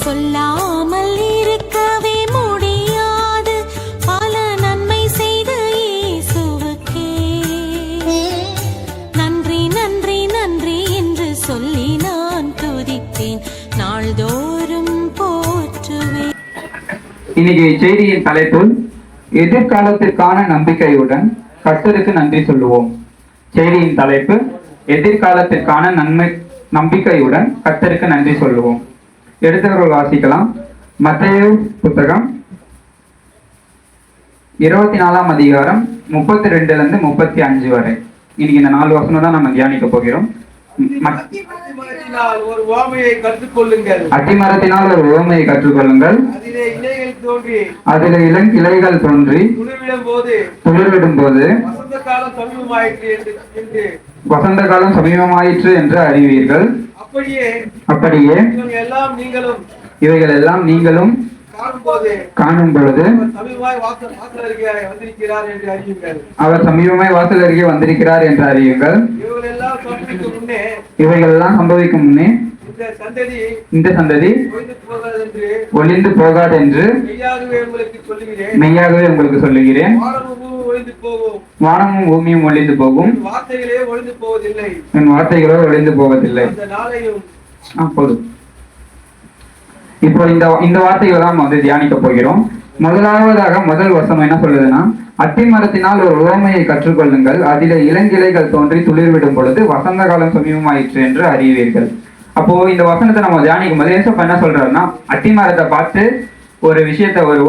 சொல்லாமல் இருக்கவே முடியாது பல நன்மை செய்த இயேசுவுக்கே நன்றி நன்றி நன்றி என்று சொல்லி நான் துதிப்பேன் நாள்தோறும் போற்றுவேன். இன்னைக்கு செய்தியின் தலைப்பு எதிர்காலத்திற்கான நம்பிக்கையுடன் கர்த்தருக்கு நன்றி சொல்லுவோம். செய்தியின் தலைப்பு எதிர்காலத்திற்கான நம்பிக்கையுடன் கர்த்தருக்கு நன்றி சொல்லுவோம். எடுத்தவர்கள் வாசிக்கலாம். மத்தேயு புத்தகம் 24ஆம் அதிகாரம் 32 இருந்து 35 வரை. இன்னைக்கு இந்த 4 வசனம் தான் நம்ம தியானிக்க போகிறோம். அத்திமரத்தினால் ஒரு உவமையை கற்றுக்கொள்ளுங்கள். அதிலே இலைகள் தோன்றி துளிர்விடும் போது வசந்த காலம் சமீபமாயிற்று என்று அறிவீர்கள். அப்படியே இவைகள் எல்லாம் நீங்களும் காணும் பொழுது அவர் சமீபமாய் வாசல் அருகே வந்திருக்கிறார் என்று அறியுங்கள். இவைகள் எல்லாம் சம்பவிக்கும் முன்னே இந்த சந்ததி ஒளிந்து போகாது என்று மெய்யாகவே உங்களுக்கு சொல்லுகிறேன். வானமும் பூமியும் ஒளிந்து போகும், என் வார்த்தைகளோ ஒளிந்து போவதில்லை. போதும். இப்போ இந்த வார்த்தைகளை தான் வந்து தியானிக்க போகிறோம். முதலாவதாக முதல் வசனம் என்ன சொல்லுதுன்னா, அத்திமரத்தினால் ஒரு உவமையை கற்றுக்கொள்ளுங்கள். அதிலே இளங்கிளைகள் தோன்றி துளிர்விடும் பொழுது வசந்த காலம் சமீபமாயிற்று என்று அறிவீர்கள். அப்போ இந்த வசனத்தை நம்ம தியானிக்கும் போது ஏசப்பா என்ன சொல்றாருன்னா, அத்திமரத்தை பார்த்து ஒரு விஷயத்த ஒரு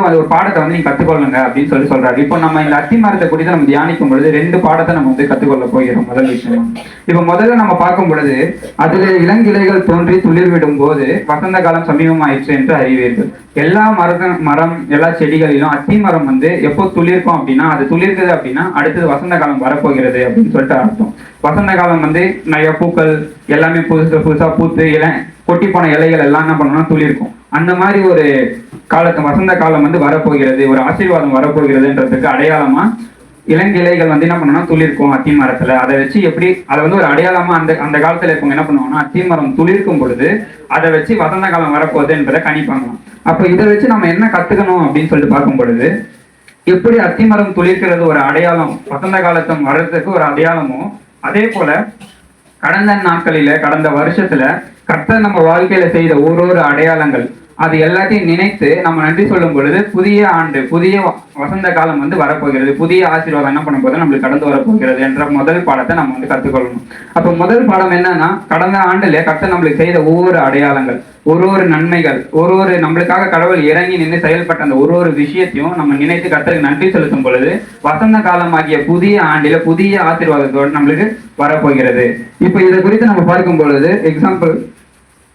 ஒரு பாடத்தை வந்து நீங்க கத்துக்கொள்ளுங்க அப்படின்னு சொல்றாரு. இப்போ நம்ம இந்த அத்திமரத்தை குறித்து நம்ம தியானிக்கும் பொழுது 2 பாடத்தை நம்ம வந்து கத்துக்கொள்ள போகிறோம். முதல் விஷயம், இப்ப முதல்ல நம்ம பார்க்கும் பொழுது அதுல இளங்கிளைகள் தோன்றி துளிர்விடும் போது வசந்த காலம் சமீபமாயிற்று என்று அறிவீர்கள். எல்லா மரம் எல்லா செடிகளிலும் அத்திமரம் வந்து எப்போ துளிர்க்கும் அப்படின்னா, அது துளிர்க்குது அப்படின்னா அடுத்தது வசந்த காலம் வரப்போகிறது அப்படின்னு சொல்லிட்டு அர்த்தம். வசந்த காலம் வந்து நிறைய பூக்கள் எல்லாமே புதுசா பூத்து கொட்டி போன இலைகள் எல்லாம் என்ன பண்ணணும்னா துளிர்க்கும். அந்த மாதிரி ஒரு வசந்த காலம் வந்து வரப்போகிறது, ஒரு ஆசீர்வாதம் வரப்போகிறதுன்றதுக்கு அடையாளமா இளங்கிளைகள் வந்து என்ன பண்ணணும்னா துளிர்க்கும் அத்திமரத்துல. அதை வச்சு எப்படி அதை வந்து ஒரு அடையாளமா அந்த காலத்துல இருக்கவங்க என்ன பண்ணுவாங்கன்னா, அத்திமரம் துளிர்க்கும் பொழுது அதை வச்சு வசந்த காலம் வரப்போகுது என்பதை கணிப்பாங்களாம். அப்ப இதை வச்சு நம்ம என்ன கத்துக்கணும் அப்படின்னு சொல்லிட்டு பார்க்கும் பொழுது, எப்படி அத்திமரம் துளிர்க்கிறது ஒரு அடையாளம், வசந்த காலத்தம் வர்றதுக்கு ஒரு அடையாளமோ, அதே போல கடந்த நாட்களில கடந்த வருஷத்துல கர்த்தர் நம்ம வாழ்க்கையில செய்த ஒரு அடையாளங்கள் அது எல்லாத்தையும் நினைத்து நம்ம நன்றி சொல்லும் பொழுது புதிய ஆண்டு புதிய வசந்த காலம் வந்து வரப்போகிறது, புதிய ஆசீர்வாதம் என்ன பண்ண போது நம்மளுக்கு கடந்து வரப்போகிறது என்ற முதல் பாடத்தை நம்ம வந்து கற்றுக்கொள்ளணும். அப்ப முதல் பாடம் என்னன்னா, கடந்த ஆண்டுல கர்த்தர் நம்மளுக்கு செய்த ஒவ்வொரு அடையாளங்கள், ஒரு நன்மைகள், நம்மளுக்காக கடவுள் இறங்கி நின்று செயல்பட்ட அந்த ஒரு விஷயத்தையும் நம்ம நினைத்து கர்த்தருக்கு நன்றி செலுத்தும் பொழுது வசந்த காலம் ஆகிய புதிய ஆண்டில புதிய ஆசீர்வாதத்தோடு நம்மளுக்கு வரப்போகிறது. இப்ப இதை குறித்து நம்ம பார்க்கும் பொழுது எக்ஸாம்பிள்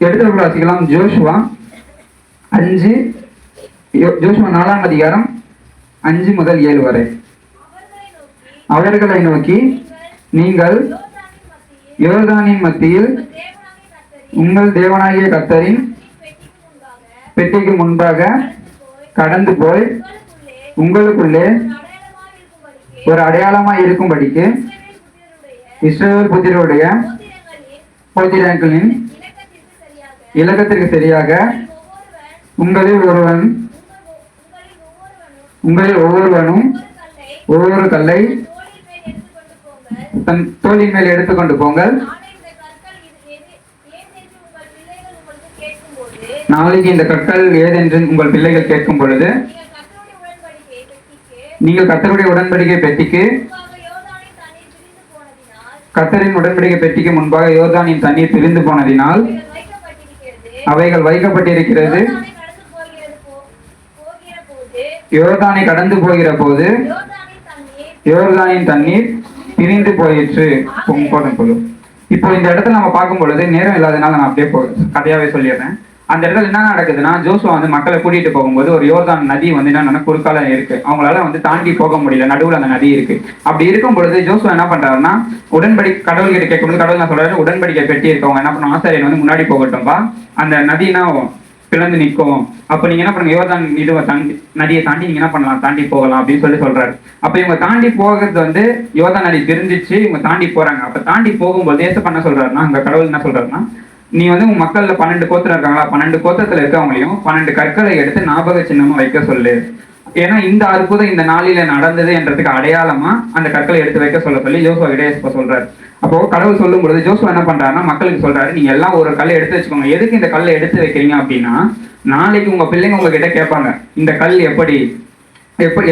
எடுத்து வாசிக்கலாம். ஜோஷுவா 4ஆம் அதிகாரம் 5 முதல் 7 வரை. அவர்களை நோக்கி, நீங்கள் யோர்தானின் மத்தியில் உங்கள் தேவனாகிய கர்த்தரின் பெட்டிக்கு முன்பாக கடந்து போய் உங்களுக்குள்ளே ஒரு அடையாளமாய் இருக்கும்படிக்கு இஸ்ரவேல் புத்திரருடைய கோத்திரங்களின் இலக்கத்திற்கு சரியாக உங்களில் ஒவ்வொருவனும் ஒவ்வொரு கல்லை தன் தோளின் மேல் எடுத்துக்கொண்டு போங்கள். நாளைக்கு இந்த கற்கள் ஏதென்று உங்கள் பிள்ளைகள் கேட்கும் பொழுது நீங்கள் கர்த்தருடைய உடன்படிக்கை பெட்டிக்கு கர்த்தரின் உடன்படிக்கை பெட்டிக்கு முன்பாக யோர்தானின் தண்ணீர் பிரிந்து போனதினால் அவைகள் வைக்கப்பட்டிருக்கிறது. யோர்தானை கடந்து போகிற போது யோர்தானின் தண்ணீர் பிரிந்து போயிற்று. இப்போ இந்த இடத்துல நம்ம பார்க்கும் பொழுது நேரம் இல்லாதனால நான் அப்படியே கதையாவே சொல்லிடுறேன். அந்த இடத்துல என்ன நடக்குதுன்னா, ஜோசுவா வந்து மக்களை கூட்டிட்டு போகும்போது ஒரு யோர்தான் நதி வந்து என்ன குறுக்கால இருக்கு, அவங்களால வந்து தாண்டி போக முடியல, நடுவில் அந்த நதி இருக்கு. அப்படி இருக்கும் பொழுது ஜோசுவா என்ன பண்றாருன்னா, கடவுள்கிட்ட கேட்கும்போது கடவுள் நான் சொல்றாரு, உடன்படிக்கை பெட்டி இருக்கவங்க என்ன பண்ணுவோம், ஆசாரியன் வந்து முன்னாடி போகட்டும்பா, அந்த நதினா பிளந்து நிற்கும், அப்ப நீங்க என்ன பண்ணுங்க, யோர்தான் நதியை தாண்டி நீங்க என்ன பண்ணலாம், தாண்டி போகலாம் அப்படின்னு சொல்றாரு. அப்ப இவங்க தாண்டி போகிறது வந்து யோர்தான் நதி தெரிஞ்சிச்சு, இவங்க தாண்டி போறாங்க. அப்ப தாண்டி போகும்போது ஏசப்பா என்ன சொல்றாருன்னா, அங்க கடவுள் என்ன சொல்றாருன்னா, நீ வந்து உன் மக்கள்ல 12 கோத்திரம் இருக்காங்களா, 12 கோத்திரத்துல இருக்கவங்களையும் 12 கற்களை எடுத்து ஞாபக சின்னமா வைக்க சொல்லு. ஏன்னா இந்த அற்புதம் இந்த நாளில நடந்தது என்றதுக்கு அடையாளமா அந்த கற்களை எடுத்து வைக்க சொல்லி யோசுவா கிட்ட சொல்றாரு. அப்போ கடவுள் சொல்லும் பொழுது ஜோசுவா என்ன பண்றாருன்னா மக்களுக்கு சொல்றாரு, நீங்க எல்லாம் ஒரு கல்லை எடுத்து வச்சுக்கோங்க. எதுக்கு இந்த கல்லை எடுத்து வைக்கிறீங்க அப்படின்னா, நாளைக்கு உங்க பிள்ளைங்க உங்ககிட்ட கேட்பாங்க, இந்த கல்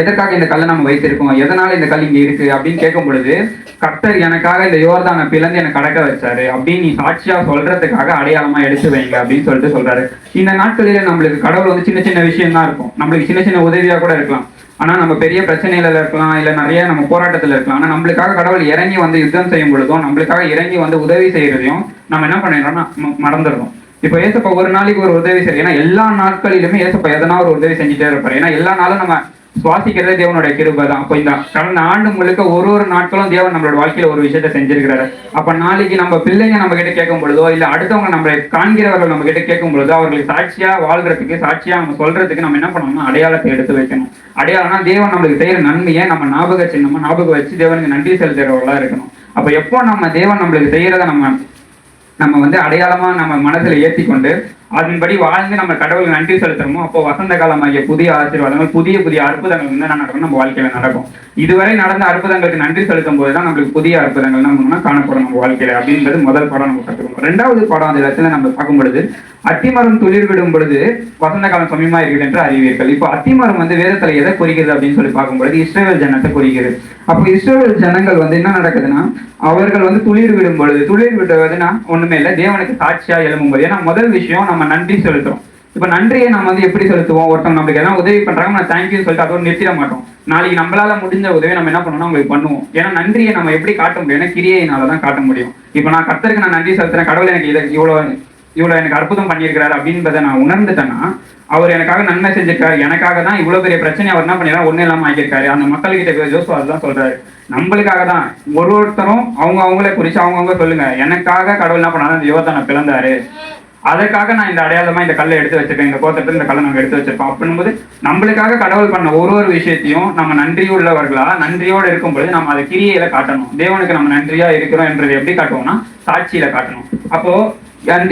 எதற்காக இந்த கல்லை நம்ம வைத்திருக்கோம், எதனால இந்த கல் இங்க இருக்கு அப்படின்னு கேட்கும் பொழுது, கர்த்தர் எனக்காக இந்த யோர்தானை பிளந்து எனக்கு கடக்க வச்சாரு அப்படின்னு நீ சாட்சியா சொல்றதுக்காக அடையாளமா எடுத்து வைங்க அப்படின்னு சொல்றாரு. இந்த நாட்களில நம்மளுக்கு கடவுள் வந்து சின்ன சின்ன விஷயம் தான் இருக்கும், நம்மளுக்கு சின்ன சின்ன உதவியா கூட இருக்கலாம். ஆனா நம்ம பெரிய பிரச்சனையில இருக்கலாம், இல்ல நிறைய நம்ம போராட்டத்துல இருக்கலாம். ஆனா நம்மளுக்காக கடவுள் இறங்கி வந்து யுத்தம் செய்யும் பொழுதும், நம்மளுக்காக இறங்கி வந்து உதவி செய்யறதையும் நம்ம என்ன பண்ணிடுறோம்னா மறந்துடுறோம். இப்ப ஏசப்பா ஒரு நாளைக்கு ஒரு உதவி செய்யும். ஏன்னா எல்லா நாட்களிலுமே ஏசப்பா எதனா ஒரு உதவி செஞ்சுட்டே இருப்பாரு. ஏன்னா எல்லா நாளும் நம்ம சுவாசிக்கிறதே தேவனுடைய கிருபை தான். அப்போ இந்த கடந்த ஆண்டு முழுக்க ஒரு நாட்களும் தேவன் நம்மளோட வாழ்க்கையில ஒரு விஷயத்த செஞ்சிருக்கிறாரு. அப்ப நாளைக்கு நம்ம பிள்ளைங்க நம்ம கிட்ட கேட்கும் பொழுதோ, இல்ல அடுத்தவங்க நம்மளை காண்கிறவர்கள் நம்ம கிட்ட கேட்கும் பொழுதோ, அவர்களுக்கு சாட்சியா வாழ்றதுக்கு, சாட்சியா அவங்க சொல்றதுக்கு நம்ம என்ன பண்ணணும்னா அடையாளத்தை எடுத்து வைக்கணும். அடையாளம்னா தேவன் நம்மளுக்கு செய்யற நன்மையை நம்ம ஞாபக சின்னமா ஞாபகம் வச்சு தேவனுக்கு நன்றி செலுத்துறவர்களா இருக்கணும். அப்ப எப்போ நம்ம தேவன் நம்மளுக்கு செய்யறத நம்ம வந்து அடையாளமா நம்ம மனசுல ஏற்றி கொண்டு அதன்படி வாழ்ந்து நம்ம கடவுளுக்கு நன்றி செலுத்துறோமோ, அப்போ வசந்த காலமாகிய புதிய ஆசீர்வாதங்கள், புதிய அற்புதங்கள் வந்து என்ன நடக்கும், நம்ம வாழ்க்கையில நடக்கும். இதுவரை நடந்த அற்புதங்களுக்கு நன்றி செலுத்தும் போதுதான் நம்மளுக்கு புதிய அற்புதங்கள் நம்ம காணப்படும் நம்ம வாழ்க்கையில அப்படின்றது முதல் பாடம் நம்ம கற்றுக்கணும். 2வது பாடம் அந்த இடத்துல நம்ம பார்க்கும் பொழுது, அத்திமரம் துளிர் விடும் பொழுது வசந்த காலம் சமயமா இருக்குது என்று அறிவீர்கள். இப்போ அத்திமரம் வந்து வேதத்துல எதை குறிக்கிறது அப்படின்னு சொல்லி பார்க்கும் பொழுது இஸ்ரவேல் ஜனத்தை குறிக்கிறது. அப்போ இஸ்ரவேல் ஜனங்கள் வந்து என்ன நடக்குதுன்னா, அவர்கள் வந்து துளிர் விடும் பொழுது, துளிர் விடுவதுன்னா ஒண்ணுமே இல்லை, தேவனுக்கு சாட்சியா எழும்பும் போது. ஏன்னா முதல் விஷயம் நம்ம நன்றி செலுத்துறோம். இப்ப நன்றியை நம்ம வந்து எப்படி செலுத்துவோம், ஒருத்தவங்க நம்மளுக்கு எதாவது உதவி பண்றாங்க, நான் தேங்க்யூ சொல்லிட்டு அதோட நிறுத்திட மாட்டோம். நாளைக்கு நம்மளால முடிஞ்ச உதவி நம்ம என்ன பண்ணணும்னா அவங்களுக்கு பண்ணுவோம். ஏன்னா நன்றியை நம்ம எப்படி காட்ட முடியும், ஏன்னா கிரியையினாலதான் காட்ட முடியும். இப்ப நான் கர்த்தருக்கு நான் நன்றி செலுத்துறேன், கடவுள் எனக்கு இவ்வளவு எனக்கு அற்புதம் பண்ணியிருக்கிறாரு அப்படின்றத நான் உணர்ந்துட்டேன்னா, அவர் எனக்காக நன்மை செஞ்சிருக்காரு, எனக்காக தான் இவ்வளவு பெரிய பிரச்சனை அவர் என்ன பண்ணிடுறாரு, ஒன்னும் இல்லாம ஆக்கியிருக்காரு. அந்த மக்கள்கிட்ட ஜோசுவா அதுதான் சொல்றாரு, நம்மளுக்காக தான் ஒருத்தரும் அவங்களே குறிச்சு அவங்கவுங்க சொல்லுங்க, எனக்காக கடவுள் என்ன பண்ணாரு, அந்த யோர்தானை பிளந்தாரு, அதற்காக நான் இந்த அடையாளமா இந்த கல்லை எடுத்து வச்சிருக்கேன், இந்த கோத்திரத்துல இந்த கல்லை நாங்க எடுத்து வச்சிருக்கோம் அப்படின்போது, நம்மளுக்காக கடவுள் பண்ண ஒரு விஷயத்தையும் நம்ம நன்றியுள்ளவர்களா நன்றியோடு இருக்கும் பொழுது நம்ம அதை கிரியையில காட்டணும். தேவனுக்கு நம்ம நன்றியா இருக்கிறோம் என்றதை எப்படி காட்டுவோம்னா சாட்சியில காட்டணும். அப்போ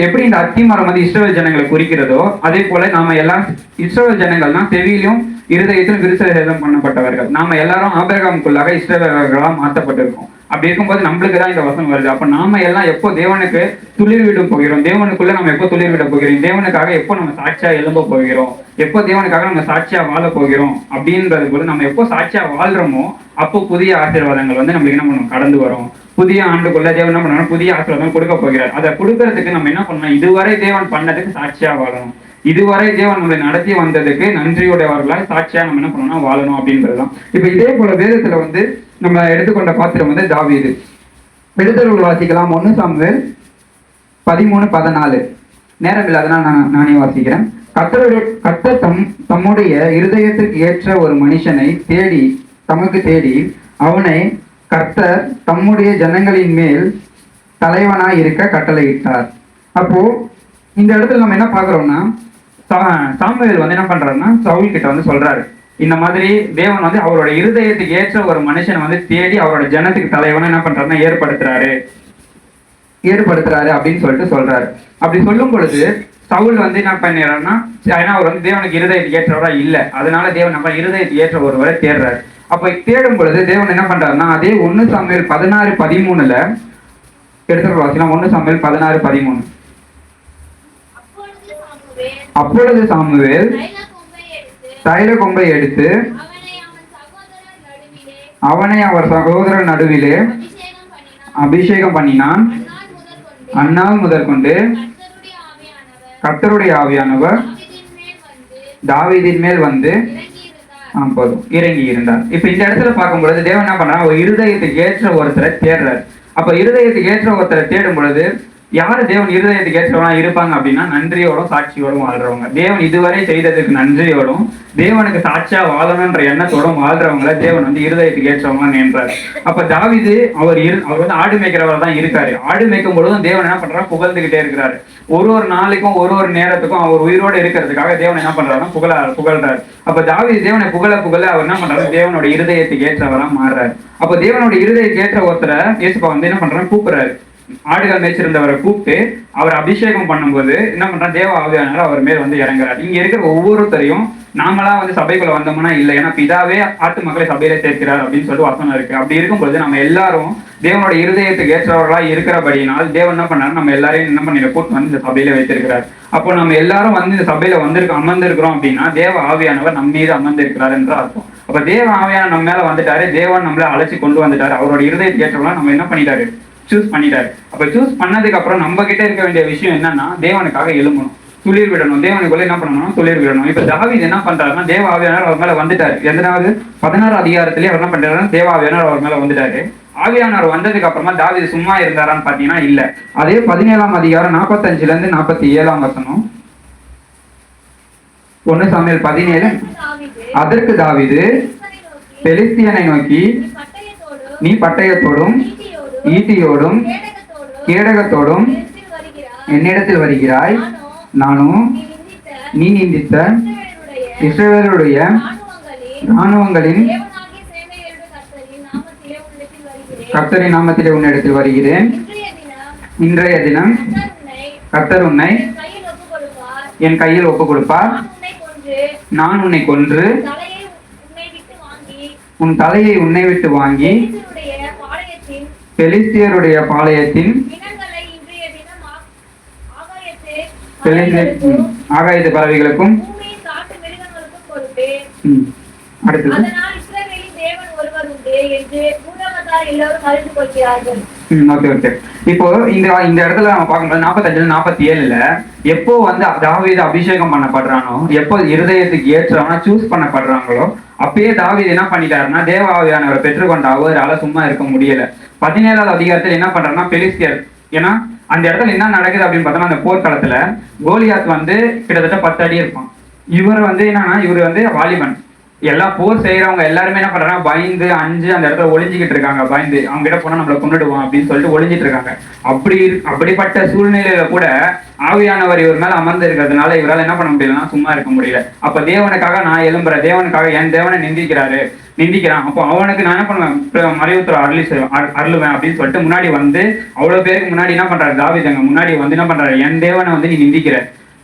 எப்படி இந்த அத்திமரம் வந்து இஸ்ரவேல் ஜனங்களை குறிக்கிறதோ, அதே போல நாம எல்லாம் இஸ்ரவேல் ஜனங்கள்னா செவியிலும் இருதயத்திலும் விருச்சேதம் பண்ணப்பட்டவர்கள். நாம எல்லாரும் ஆபிரகாமுக்குள்ளாக இஸ்ரவேலர்களா மாற்றப்பட்டிருக்கோம். அப்படி இருக்கும்போது நம்மளுக்கு தான் இந்த வசனம் வருது. அப்ப நாம எல்லாம் எப்போ தேவனுக்கு துளிர் விட போகிறோம், தேவனுக்குள்ள நம்ம எப்போ துளிர் விட போகிறோம், தேவனுக்காக எப்போ நம்ம சாட்சியா எழும்ப போகிறோம், எப்போ தேவனுக்காக நம்ம சாட்சியா வாழ போகிறோம் அப்படின்றது போது, நம்ம எப்போ சாட்சியா வாழ்றோமோ அப்போ புதிய ஆசீர்வாதங்கள் வந்து நம்மளுக்கு என்ன பண்ணணும், கடந்து வரும். புதிய ஆண்டுக்குள்ள தேவன் என்ன பண்ணணும், புதிய ஆசீர்வாதம் கொடுக்க போகிறார். அதை கொடுக்கறதுக்கு நம்ம என்ன பண்ணணும், இதுவரை தேவன் பண்ணதுக்கு சாட்சியா வாழணும். இதுவரை தேவன் நம்மளை நடத்தி வந்ததுக்கு நன்றியுடையவர்களால் சாட்சியா நம்ம என்ன பண்ணணும்னா வாழணும் அப்படின்றதுதான். இப்ப இதே போல வேதத்துல வந்து நம்ம எடுத்துக்கொண்ட பாத்திரம் வந்து தாவீது. எழுதல் வாசிக்கலாம். 1 சாமுவேல் 13:14. நேரம் இல்லாதனா நானே வாசிக்கிறேன். கர்த்தர் தம்முடைய இருதயத்துக்கு ஏற்ற ஒரு மனுஷனை தமக்கு தேடி அவனை கர்த்தர் தம்முடைய ஜனங்களின் மேல் தலைவனாய் இருக்க கட்டளையிட்டார். அப்போ இந்த இடத்துல நம்ம என்ன பாக்குறோம்னா, சாமுவேல் வந்து என்ன பண்றாருன்னா சவுல் கிட்ட வந்து சொல்றாரு, இந்த மாதிரி தேவன் வந்து அவரோட இருதயத்துக்கு ஏற்ற ஒரு மனுஷனை வந்து தேடி அவரோட ஜனத்துக்கு தலைவனா என்ன பண்றாருன்னா ஏற்படுத்துறாரு அப்படின்னு சொல்றாரு. அப்படி சொல்லும் பொழுது சவுல் வந்து என்ன பண்ணிடுறாருன்னா, ஏன்னா அவர் வந்து தேவனுக்கு இருதயத்துக்கு ஏற்றவரா இல்லை, அதனால தேவன் நம்ம இருதயத்துக்கு ஏற்ற ஒருவரை தேடுறாரு. அப்ப தேடும் பொழுது தேவன் என்ன பண்றாருன்னா, அதே 1 சாமுவேல் 16:13 எடுத்து வாசிக்கலாம். 1 சாமுவேல் 16:13. அப்பொழுது சாமுவேல் தைல கொம்பை எடுத்து அவனை அவர் சகோதரர் நடுவிலே அபிஷேகம் பண்ணினான். அந்நாள் முதற்கொண்டு கர்த்தருடைய ஆவியானவர் தாவீதின் மேல் வந்து இறங்கி இருந்தார். இப்ப இந்த இடத்துல பார்க்கும் பொழுது தேவன் என்ன பண்றாங்க, ஒரு இருதயத்துக்கு ஏற்ற ஒருத்தரை தேடுறாரு. அப்ப இருதயத்துக்கு ஏற்ற ஒருத்தரை தேடும் பொழுது யாரு தேவன் இருதயத்துக்கு ஏற்றவனா இருப்பாங்க அப்படின்னா, நன்றியோடும் சாட்சியோடும் வாழ்றவங்க. தேவன் இதுவரை செய்ததுக்கு நன்றியோடும் தேவனுக்கு சாட்சியா வாழணும்ன்ற எண்ணத்தோடும் வாழ்றவங்கள தேவன் வந்து இருதயத்துக்கு ஏற்றவங்க நின்றார். அப்ப தாவீது அவர் வந்து ஆடு மேய்க்கிறவர் தான் இருக்காரு. ஆடு மேய்க்கும் பொழுதும் தேவன் என்ன பண்றாரு, புகழ்ந்துகிட்டே இருக்கிறாரு. ஒரு நாளைக்கும் ஒரு நேரத்துக்கும் அவர் உயிரோடு இருக்கிறதுக்காக தேவன் என்ன பண்றாருன்னா புகழ்றாரு. அப்ப தாவீது தேவனை புகழ அவர் என்ன பண்றாரு, தேவனோட இருதயத்துக்கு ஏற்றவரா மாறுறாரு. அப்ப தேவனோட இருதயத்துக்கு ஏற்ற ஒருத்தரை இயேசுப்பா வந்து என்ன பண்றாரு, கூப்பிடுறாரு. ஆடுகள் மேய்ச்சிருந்தவரை கூப்பிட்டு அவர் அபிஷேகம் பண்ணும்போது என்ன பண்றான், தேவ ஆவியானவர் அவர் மேல் வந்து இறங்குறாரு. இங்க இருக்கிற ஒவ்வொருத்தரையும் நாமளா வந்து சபைக்குள்ள வந்தோம்னா இல்லை, ஏன்னா பிதாவே ஆட்டு மக்களை சபையில சேர்க்கிறார் அப்படின்னு சொல்லிட்டு வசனம் இருக்கு. அப்படி இருக்கும்போது நம்ம எல்லாரும் தேவனோட இருதயத்துக்கு ஏற்றவர்களா இருக்கிறபடியினால் தேவன் என்ன பண்ணாரு, நம்ம எல்லாரையும் என்ன பண்ணிட கூட்டு வந்து இந்த சபையில வைத்திருக்கிறார். அப்போ நம்ம எல்லாரும் வந்து இந்த சபையில அமர்ந்திருக்கிறோம் அப்படின்னா தேவ ஆவியானவர் நம்ம மீது அமர்ந்திருக்கிறார் என்று அர்த்தம். அப்ப தேவ ஆவியான நம்ம மேல வந்துட்டாரு, தேவன் நம்மள அழைச்சி கொண்டு வந்துட்டாரு, அவரோட இருதயத்துக்கு ஏற்றவர்களா நம்ம என்ன பண்ணிட்டாரு, சூஸ் பண்ணிட்டாரு. அப்ப சூஸ் பண்ணதுக்கு அப்புறம் நம்ம கிட்ட இருக்க வேண்டிய விஷயம் என்னன்னா, தேவனுக்காக எழும்பணும், துளிர் விடணும், தேவனுக்குள்ள என்ன பண்ணணும், துளிர் விடணும். இப்ப தாவீது என்ன பண்றாருன்னா, தேவ ஆவியானவர் அவர் மேல வந்துட்டாரு. எதனாவது 16 அதிகாரத்திலேயே அவர் என்ன பண்றாருன்னா, தேவ ஆவியானவர் அவர் மேல வந்துட்டாரு. ஆவியானவர் வந்ததுக்கு அப்புறமா தாவீது சும்மா இருந்தாரான்னு பாத்தீங்கன்னா இல்ல. அதே 17 அதிகாரம் 45 இருந்து 47 வசனம், 1 சாமுவேல் 17. அதற்கு தாவீது பெலிஸ்தியனை நோக்கி, நீ பட்டயத்தோடும் ஈட்டியோடும் கேடகத்தோடும் என்னிடத்தில் வருகிறாய், நானும் நீ நிந்தித்த இஸ்ரவேலுடைய இராணுவங்களின் கர்த்தரின் நாமத்திலே உன்னிடத்தில் வருகிறேன். இன்றைய தினம் கர்த்தர் உன்னை என் கையில் ஒப்புக் கொடுப்பார். நான் உன்னை கொன்று உன் தலையை உன்னை விட்டு வாங்கி பெலிஸ்தியருடைய பாளையத்தின் ஆகாயத்து பறவைகளுக்கும் அடுத்தது இப்போ இந்த இடத்துல நம்ம பார்க்கும்போது 45-47 எப்போ வந்து தாவீது அபிஷேகம் பண்ணப்படுறானோ, எப்போ இருதயத்துக்கு ஏற்றவனா சூஸ் பண்ணப்படுறாங்களோ, அப்பயே தாவீது என்ன பண்ணிட்டாருன்னா தேவ ஆவியானவரை பெற்றுக்கொண்ட அவரால் சும்மா இருக்க முடியல. 17வது அதிகாரத்தில் என்ன பண்றாருன்னா, பெலிஸ்தியர், ஏன்னா அந்த இடத்துல என்ன நடக்குது அப்படின்னு பார்த்தோம்னா, அந்த போர்க்களத்துல கோலியாத் வந்து கிட்டத்தட்ட 10 அடி இருப்பான். இவர் வந்து என்னன்னா, இவர் வந்து வாலிபன். எல்லாம் போர் செய்யறவங்க எல்லாருமே என்ன பண்றாங்க, பயந்து அஞ்சு அந்த இடத்துல ஒளிஞ்சிக்கிட்டு இருக்காங்க. பயந்து அவங்க கிட்ட போனா நம்மளை கொண்டுடுவோம் அப்படின்னு சொல்லிட்டு ஒளிஞ்சிட்டு இருக்காங்க. அப்படிப்பட்ட சூழ்நிலையில கூட ஆவியானவர் இவர் மேல அமர்ந்து இருக்கிறதுனால இவரால் என்ன பண்ண முடியலன்னா சும்மா இருக்க முடியல. அப்ப தேவனுக்காக நான் எழும்புறேன், தேவனுக்காக என் தேவனை நிந்திக்கிறான். அப்போ அவனுக்கு நான் என்ன பண்ணுவேன், மறைவுத்துறை அருளுவேன் அப்படின்னு சொல்லிட்டு முன்னாடி வந்து அவ்வளவு பேருக்கு முன்னாடி என்ன பண்றாரு தாவீதுங்க முன்னாடி வந்து என்ன பண்றாரு, என் தேவனை வந்து நீ நிந்திக்கிற,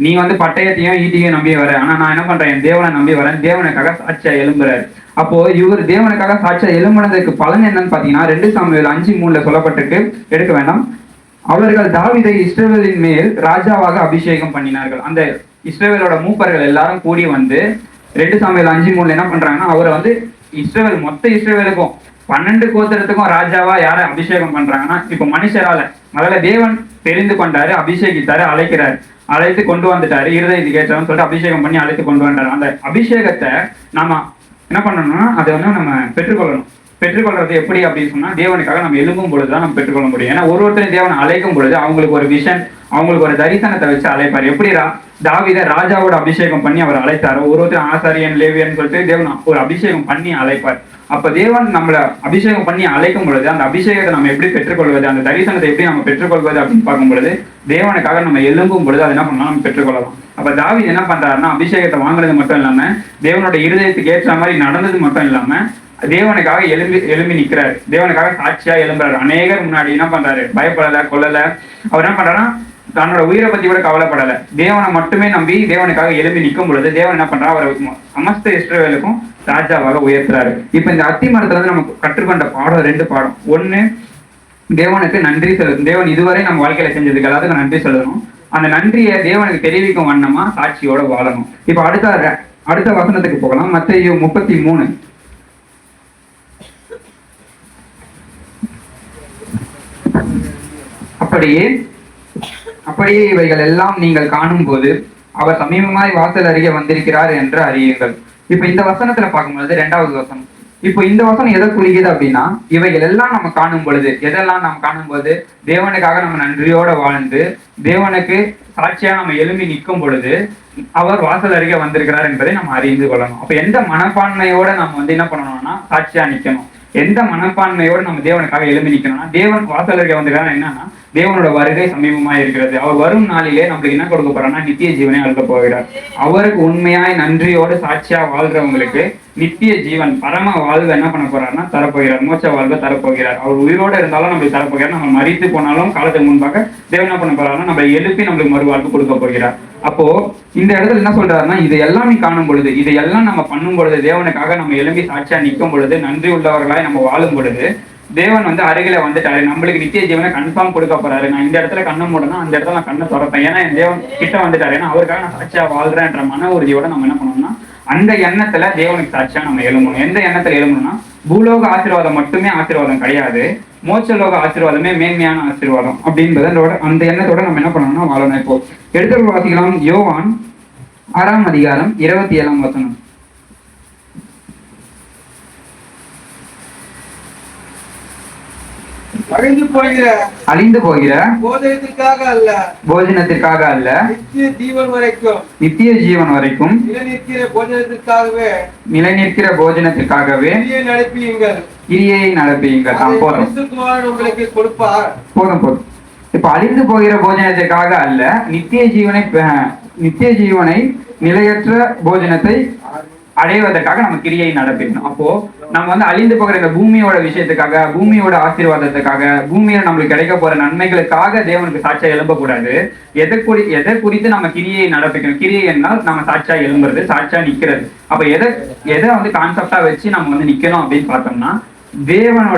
நீ வந்து பட்டயத்தையும் ஈட்டியும் நம்பி வர, ஆனா நான் என்ன பண்றேன், என் தேவனை நம்பி வரேன், தேவனுக்காக சாட்சியா எழும்புறாரு. அப்போ இவர் தேவனுக்காக சாட்சியா எழும்புனதுக்கு பலன் என்னன்னு பாத்தீங்கன்னா 2 சாமுவேல் 5:3 சொல்லப்பட்டிருக்கு, எடுக்க வேண்டாம். அவர்கள் தாவீதை இஸ்ரவேலின் மேல் ராஜாவாக அபிஷேகம் பண்ணினார்கள். அந்த இஸ்ரவேலோட மூப்பர்கள் எல்லாரும் கூடி வந்து 2 சாமுவேல் 5:3 என்ன பண்றாங்கன்னா, அவரை வந்து இஸ்ரவேல் மொத்த இஸ்ரவேலுக்கும் 12 கோத்திரத்துக்கும் ராஜாவா யார அபிஷேகம் பண்றாங்கன்னா, இப்ப மனுஷரால முதல்ல தேவன் தெரிந்து கொண்டாரு, அபிஷேகித்தாரு, அழைத்து கொண்டு வந்துட்டாரு, இருதயத்துக்கு ஏற்றவன்னு சொல்லிட்டு அபிஷேகம் பண்ணி அழைத்து கொண்டு வந்தாரு. அந்த அபிஷேகத்தை நாம என்ன பண்ணணும்னா அதை வந்து நம்ம பெற்றுக்கொள்றது எப்படி அப்படின்னு சொன்னா, தேவனுக்காக நம்ம எழும்பும் பொழுதுதான் நம்ம பெற்றுக்கொள்ள முடியும். ஏன்னா ஒருத்தரையும் தேவனை அழைக்கும் பொழுது அவங்களுக்கு ஒரு விஷன், அவங்களுக்கு ஒரு தரிசனத்தை வச்சு அழைப்பார். எப்படி தாவீதை ராஜாவோட அபிஷேகம் பண்ணி அவர் அழைத்தாரோ, ஒருத்தர் ஆசாரியன் லேவியன் சொல்லிட்டு தேவன் ஒரு அபிஷேகம் பண்ணி அழைப்பார். அப்ப தேவன் நம்மளை அபிஷேகம் பண்ணி அழைக்கும் பொழுது அந்த அபிஷேகத்தை நம்ம எப்படி பெற்றுக்கொள்வது, அந்த தரிசனத்தை எப்படி நம்ம பெற்றுக்கொள்வது அப்படின்னு பார்க்கும் பொழுது தேவனுக்காக நம்ம எழும்பும் பொழுது அதை என்ன பண்ணலாம், நம்ம பெற்றுக்கொள்ளலாம். அப்ப தாவீது என்ன பண்றாருன்னா, அபிஷேகத்தை வாங்குறது மட்டும் இல்லாம தேவனோட இருதயத்துக்கு ஏற்ற மாதிரி நடந்தது மட்டும் இல்லாம தேவனுக்காக எழும்பி நிற்கிறாரு, தேவனுக்காக சாட்சியா எழும்புறாரு. அநேகர் முன்னாடி என்ன பண்றாரு, பயப்படல, கொல்லல. அவர் என்ன பண்றாருன்னா தன்னோட உயிரை பத்தி கூட கவலைப்படல, தேவனை மட்டுமே நம்பி தேவனுக்காக எழும்பி நிற்கும் பொழுது தேவன் என்ன பண்றா, அவர் சமஸ்த இஸ்ரவேலுக்கும் ராஜாவாக உயர்த்துறாரு. இப்ப இந்த அத்தி மரத்துல இருந்து நம்ம கற்றுக்கொண்ட பாடம் 2 பாடம். 1, தேவனுக்கு நன்றி சொல்லணும். தேவன் இதுவரை நம்ம வாழ்க்கையில செஞ்சதுக்கு எல்லாத்துக்கும் நன்றி சொல்லணும். அந்த நன்றியை தேவனுக்கு தெரிவிக்கும் வண்ணமா சாட்சியோட வாழணும். இப்ப அடுத்த வசனத்துக்கு போகலாம். மத்தேயு 33. அப்படியே இவைகள் எல்லாம் நீங்கள் காணும் போது அவர் சமீபமாய் வாசல் அருகே வந்திருக்கிறார் என்று அறியுங்கள். இப்ப இந்த வசனத்துல பார்க்கும்போது 2வது வசனம், இப்போ இந்த வசனம் எதை குறிக்குது அப்படின்னா, இவைகள் எல்லாம் நம்ம காணும் பொழுது, எதெல்லாம் நம்ம காணும் போது தேவனுக்காக நம்ம நன்றியோட வாழ்ந்து தேவனுக்கு சாட்சியா நம்ம எழும்பி நிற்கும் பொழுது அவர் வாசல் அருகே வந்திருக்கிறார் என்பதை நம்ம அறிந்து கொள்ளணும். அப்ப எந்த மனப்பான்மையோட நம்ம வந்து என்ன பண்ணணும்னா சாட்சியா நிக்கணும், எந்த மனப்பான்மையோட நம்ம தேவனுக்காக எழும்பி நிக்கணும்னா, தேவன் வாசல் அருகே வந்திருக்காரு என்னன்னா தேவனோட வருகை சமீபமா இருக்கிறது. அவர் வரும் நாளிலே நம்மளுக்கு என்ன கொடுக்க போறாருன்னா நித்திய ஜீவனை அழுக்க போகிறார். அவருக்கு உண்மையாய் நன்றியோடு சாட்சியா வாழ்றவங்களுக்கு நித்திய ஜீவன் பரம வாழ்வு என்ன பண்ண போறாருன்னா தரப்போகிறார். மோட்ச வாழ்வை தரப்போகிறார். அவர் உயிரோடு இருந்தாலும் நம்மளுக்கு தரப்போகிறார். நம்ம மரித்து போனாலும் காலத்துக்கு முன்பாக தேவன் என்ன பண்ண போறாருன்னா நம்ம எழுப்பி நம்மளுக்கு மறுவாழ்வு கொடுக்க போகிறார். அப்போ இந்த இடத்துல என்ன சொல்றாருன்னா இது எல்லாமே காணும் பொழுது, இதையெல்லாம் நம்ம பண்ணும் பொழுது, தேவனுக்காக நம்ம எழுப்பி சாட்சியா நிற்கும் பொழுது, நன்றி உள்ளவர்களாய் நம்ம வாழும் பொழுது, தேவன் வந்து அருகில வந்துட்டாரு. நம்மளுக்கு நித்திய ஜீவனை கன்ஃபார்ம் கொடுக்க போறாரு. நான் இந்த இடத்துல கண்ணை மூடனா அந்த இடத்துல நான் கண்ணை திறப்பேன். ஏன்னா என் தேவன் கிட்ட வந்துட்டாரு. ஏன்னா அவருக்காக நான் சாட்சியா வாழ்றேன்ற மன உறுதியோட நம்ம என்ன பண்ணணும்னா அந்த எண்ணத்துல தேவனுக்கு சாட்சியா நம்ம எழுமணும். எந்த எண்ணத்துல எழுமணும்னா பூலோக ஆசீர்வாதம் மட்டுமே ஆசீர்வாதம் கிடையாது, மோட்சலோக ஆசீர்வாதமே மேன்மையான ஆசீர்வாதம் அப்படின்றதோட அந்த எண்ணத்தோட நம்ம என்ன பண்ணணும்னா வாழணும். இப்போ எடுத்து வாசிக்கலாம். யோவான் 6ஆம் அதிகாரம் 27ஆம் வசனம். அழிந்து போகிற போஜனத்திற்காக அல்ல நித்திய ஜீவன் வரைக்கும் நிலைநிற்கிற போஜனத்திற்காகவே கிரியை நடப்பியுங்கள். போதும். இப்ப அழிந்து போகிற போஜனத்திற்காக அல்ல, நித்திய ஜீவனை நிலையற்ற போஜனத்தை அடைவதற்காக நம்ம கிரியை நடப்பிக்கணும். அப்போ நம்ம வந்து அழிந்து போகிற இந்த பூமியோட விஷயத்துக்காக, பூமியோட ஆசீர்வாதத்துக்காக, பூமியில நம்மளுக்கு கிடைக்க போற நன்மைகளுக்காக தேவனுக்கு சாட்சியா எழும்பக்கூடாது. எதை குறித்து நம்ம கிரியை நடப்பிக்கணும். கிரியை என்னால் நம்ம சாட்சியா எழும்புறது, சாட்சியா நிக்கிறது. அப்ப எதை வந்து கான்செப்டா வச்சு நம்ம வந்து நிக்கணும் அப்படின்னு பார்த்தோம்னா தேவன்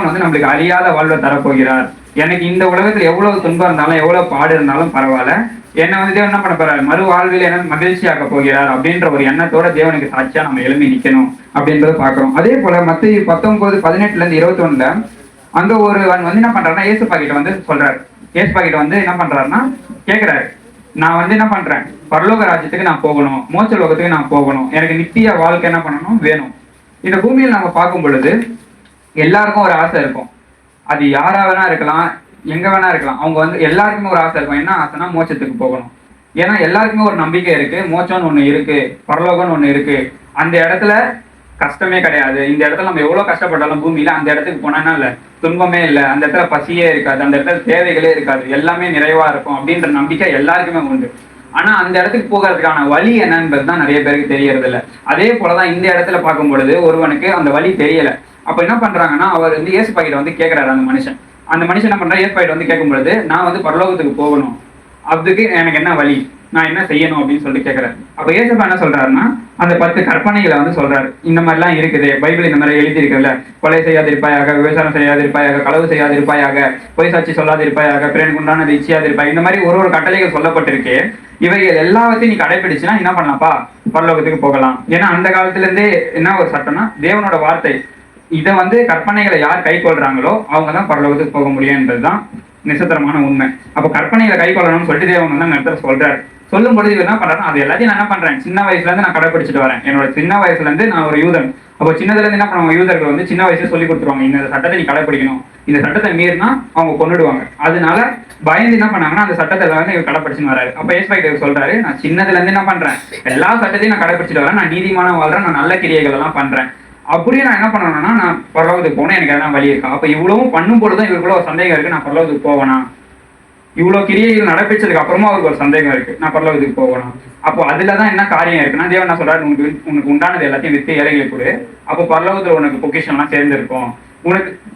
வந்து நம்மளுக்கு அழியாத வாழ்வை தரப்போகிறார். எனக்கு இந்த உலகத்துல எவ்வளவு துன்பம் இருந்தாலும் எவ்வளவு பாடு இருந்தாலும் பரவாயில்ல, என்னை வந்து தேவன் என்ன பண்ண போறாரு, மறு வாழ்வில் என்ன மகிழ்ச்சியாக்க போகிறார் அப்படின்ற ஒரு எண்ணத்தோட தேவனுக்கு சாட்சியா நம்ம எழுப்பி நிக்கணும் அப்படின்றத பாக்குறோம். அதே போல மத்தேயு 19:18-21 அங்க ஒருவன் வந்து என்ன பண்றாருன்னா ஏசப்பா கிட்ட வந்து சொல்றாரு. ஏசப்பா கிட்ட வந்து என்ன பண்றாருன்னா கேட்கிறாரு, நான் வந்து என்ன பண்றேன், பரலோக ராஜ்யத்துக்கு நான் போகணும், மோட்ச லோகத்துக்கு நான் போகணும், எனக்கு நித்திய வாழ்க்கை என்ன பண்ணணும் வேணும். இந்த பூமியில் நம்ம பார்க்கும் பொழுது எல்லாருக்கும் ஒரு ஆசை இருக்கும். அது யாரா வேணா இருக்கலாம், எங்க வேணா இருக்கலாம். அவங்க வந்து எல்லாருக்குமே ஒரு ஆசை இருக்கும். என்ன ஆசைனா மோட்சத்துக்கு போகணும். ஏன்னா எல்லாருக்குமே ஒரு நம்பிக்கை இருக்கு, மோட்சம்னு ஒண்ணு இருக்கு, பரலோகம்னு ஒண்ணு இருக்கு. அந்த இடத்துல கஷ்டமே கிடையாது. இந்த இடத்துல நம்ம எவ்வளவு கஷ்டப்பட்டாலும் பூமியில அந்த இடத்துக்கு போனா இல்ல துன்பமே இல்லை, அந்த இடத்துல பசியே இருக்காது, அந்த இடத்துல தேவைகளே இருக்காது, எல்லாமே நிறைவா இருக்கும் அப்படின்ற நம்பிக்கை எல்லாருக்குமே உண்டு. ஆனா அந்த இடத்துக்கு போகிறதுக்கான வழி என்னன்றதுதான் நிறைய பேருக்கு தெரியறது இல்லை. அதே போலதான் இந்த இடத்துல பார்க்கும் பொழுது ஒருவனுக்கு அந்த வழி தெரியல. அப்ப என்ன பண்றாங்கன்னா அவர் வந்து ஏசப்பா கிட்ட வந்து கேட்கிறாரு. அந்த மனுஷன் என்ன பண்றா, ஏசப்பா கிட்ட வந்து கேட்கும் பொழுது நான் வந்து பரலோகத்துக்கு போகணும், அதுக்கு எனக்கு என்ன வழி, நான் என்ன செய்யணும் அப்படின்னு சொல்லிட்டு கேட்கிறாரு. அப்ப ஏசப்பா என்ன சொல்றாருன்னா அந்த 10 கற்பனைகளை வந்து சொல்றாரு. இந்த மாதிரிலாம் இருக்குது, பைபிள் இந்த மாதிரி எழுதி இருக்குல்ல, கொலை செய்யாதிருப்பாயாக, விபச்சாரம் செய்யாதிருப்பாயாக, களவு செய்யாதிருப்பாயாக, பொய் சாட்சி சொல்லாதிருப்பாயாக, பிறனுக்கு உண்டானது இச்சியாதிருப்பாய், இந்த மாதிரி ஒரு கட்டளைகள் சொல்லப்பட்டிருக்கு. இவைகள் எல்லாத்தையும் நீ கடைபிடிச்சுன்னா என்ன பண்ணலாம்ப்பா, பரலோகத்துக்கு போகலாம். ஏன்னா அந்த காலத்துல இருந்தே என்ன ஒரு சட்டம்னா தேவனோட வார்த்தை, இதை வந்து கற்பனைகளை யார் கை கொள்றாங்களோ அவங்க தான் பரலோகத்துக்கு போக முடியும்ன்றதுதான் நிசத்திரமான உண்மை. அப்போ கற்பனைகளை கை கொள்ளணும்னு சொல்லிட்டு தேவன் வந்து அந்த இடத்துல சொல்றாரு. சொல்லும் பொழுது இவர் என்ன பண்றாருன்னா அது எல்லாத்தையும் நான் என்ன பண்றேன், சின்ன வயசுல இருந்து நான் கடைபிடிச்சிட்டு வரேன். என்னோட சின்ன வயசுல இருந்து நான் ஒரு யூதன். அப்போ சின்னதுல இருந்து என்ன பண்ணுவாங்க, யூதர்கள் வந்து சின்ன வயசுல சொல்லி கொடுத்துருவாங்க, இந்த சட்டத்தை நீ கடைபிடிக்கணும், இந்த சட்டத்தை மீறினா அவங்க கொண்டுடுவாங்க. அதனால பயந்து என்ன பண்ணாங்கன்னா அந்த சட்டத்தை வந்து இவர் கடைபிடிச்சுன்னு வராரு. அப்ப ஏசப்பா சொல்றாரு, நான் சின்னதுல இருந்து என்ன பண்றேன், எல்லா சட்டத்தையும் நான் கடைபிடிச்சிட்டு வரேன், நான் நீதிமான வாழ்றேன், நான் நல்ல கிரியைகள் எல்லாம் பண்றேன். அப்படியே நான் என்ன பண்ணணும்னா நான் பரலோகத்துக்கு போனேன், எனக்கு எதாவது வழி இருக்கா. அப்ப இவ்வளவும் பண்ணும் பொழுதுதான் இவருக்குள்ள ஒரு சந்தேகம் இருக்கு, நான் பரலோகத்துக்கு போவேனா. இவ்வளவு கிரியைகள் நடப்பிச்சதுக்கு அப்புறமா அவருக்கு ஒரு சந்தேகம் இருக்கு, நான் பரலோகத்துக்கு போகணும். அப்போ அதுலதான் என்ன காரியம் இருக்குன்னா தேவன் என்ன சொல்றாரு, உனக்கு உண்டானது எல்லாத்தையும் வித்து ஏழைகளை கொடு, அப்போ பரலோகத்துல உனக்கு பொக்கிஷன் எல்லாம் சேர்ந்திருக்கும்,